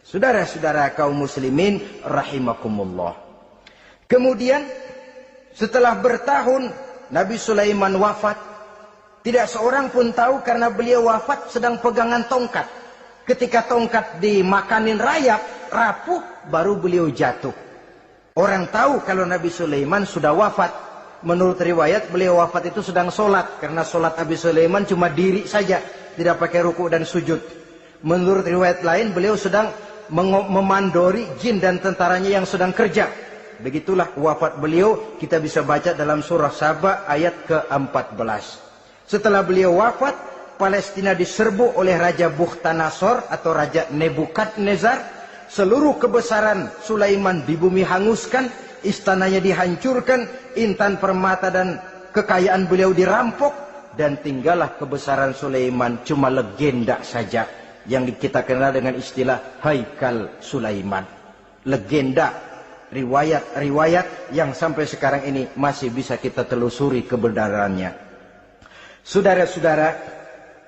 Saudara-saudara kaum muslimin rahimakumullah. Kemudian setelah bertahun Nabi Sulaiman wafat. Tidak seorang pun tahu karena beliau wafat sedang pegangan tongkat. Ketika tongkat dimakanin rayap, rapuh, baru beliau jatuh. Orang tahu kalau Nabi Sulaiman sudah wafat. Menurut riwayat beliau wafat itu sedang sholat. Karena sholat Nabi Sulaiman cuma diri saja. Tidak pakai ruku dan sujud. Menurut riwayat lain beliau sedang memandori jin dan tentaranya yang sedang kerja. Begitulah wafat beliau, kita bisa baca dalam surah Saba ayat ke-14. Setelah beliau wafat, Palestina diserbu oleh Raja Bukhtanasor atau Raja Nebukadnezar. Seluruh kebesaran Sulaiman di bumi hanguskan, istananya dihancurkan, intan permata dan kekayaan beliau dirampok, dan tinggallah kebesaran Sulaiman cuma legenda saja yang kita kenal dengan istilah Haikal Sulaiman. Legenda, riwayat-riwayat yang sampai sekarang ini masih bisa kita telusuri kebenarannya. Saudara-saudara,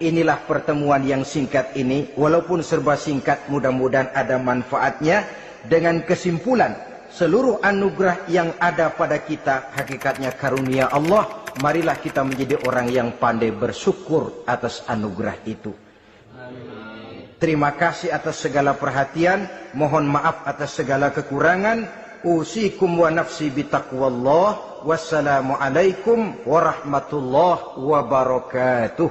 inilah pertemuan yang singkat ini, walaupun serba singkat, mudah-mudahan ada manfaatnya. Dengan kesimpulan, seluruh anugerah yang ada pada kita hakikatnya karunia Allah. Marilah kita menjadi orang yang pandai bersyukur atas anugerah itu. Terima kasih atas segala perhatian, mohon maaf atas segala kekurangan. Usikum wa nafsi bitaqwallah. Wassalamualaikum warahmatullahi wabarakatuh.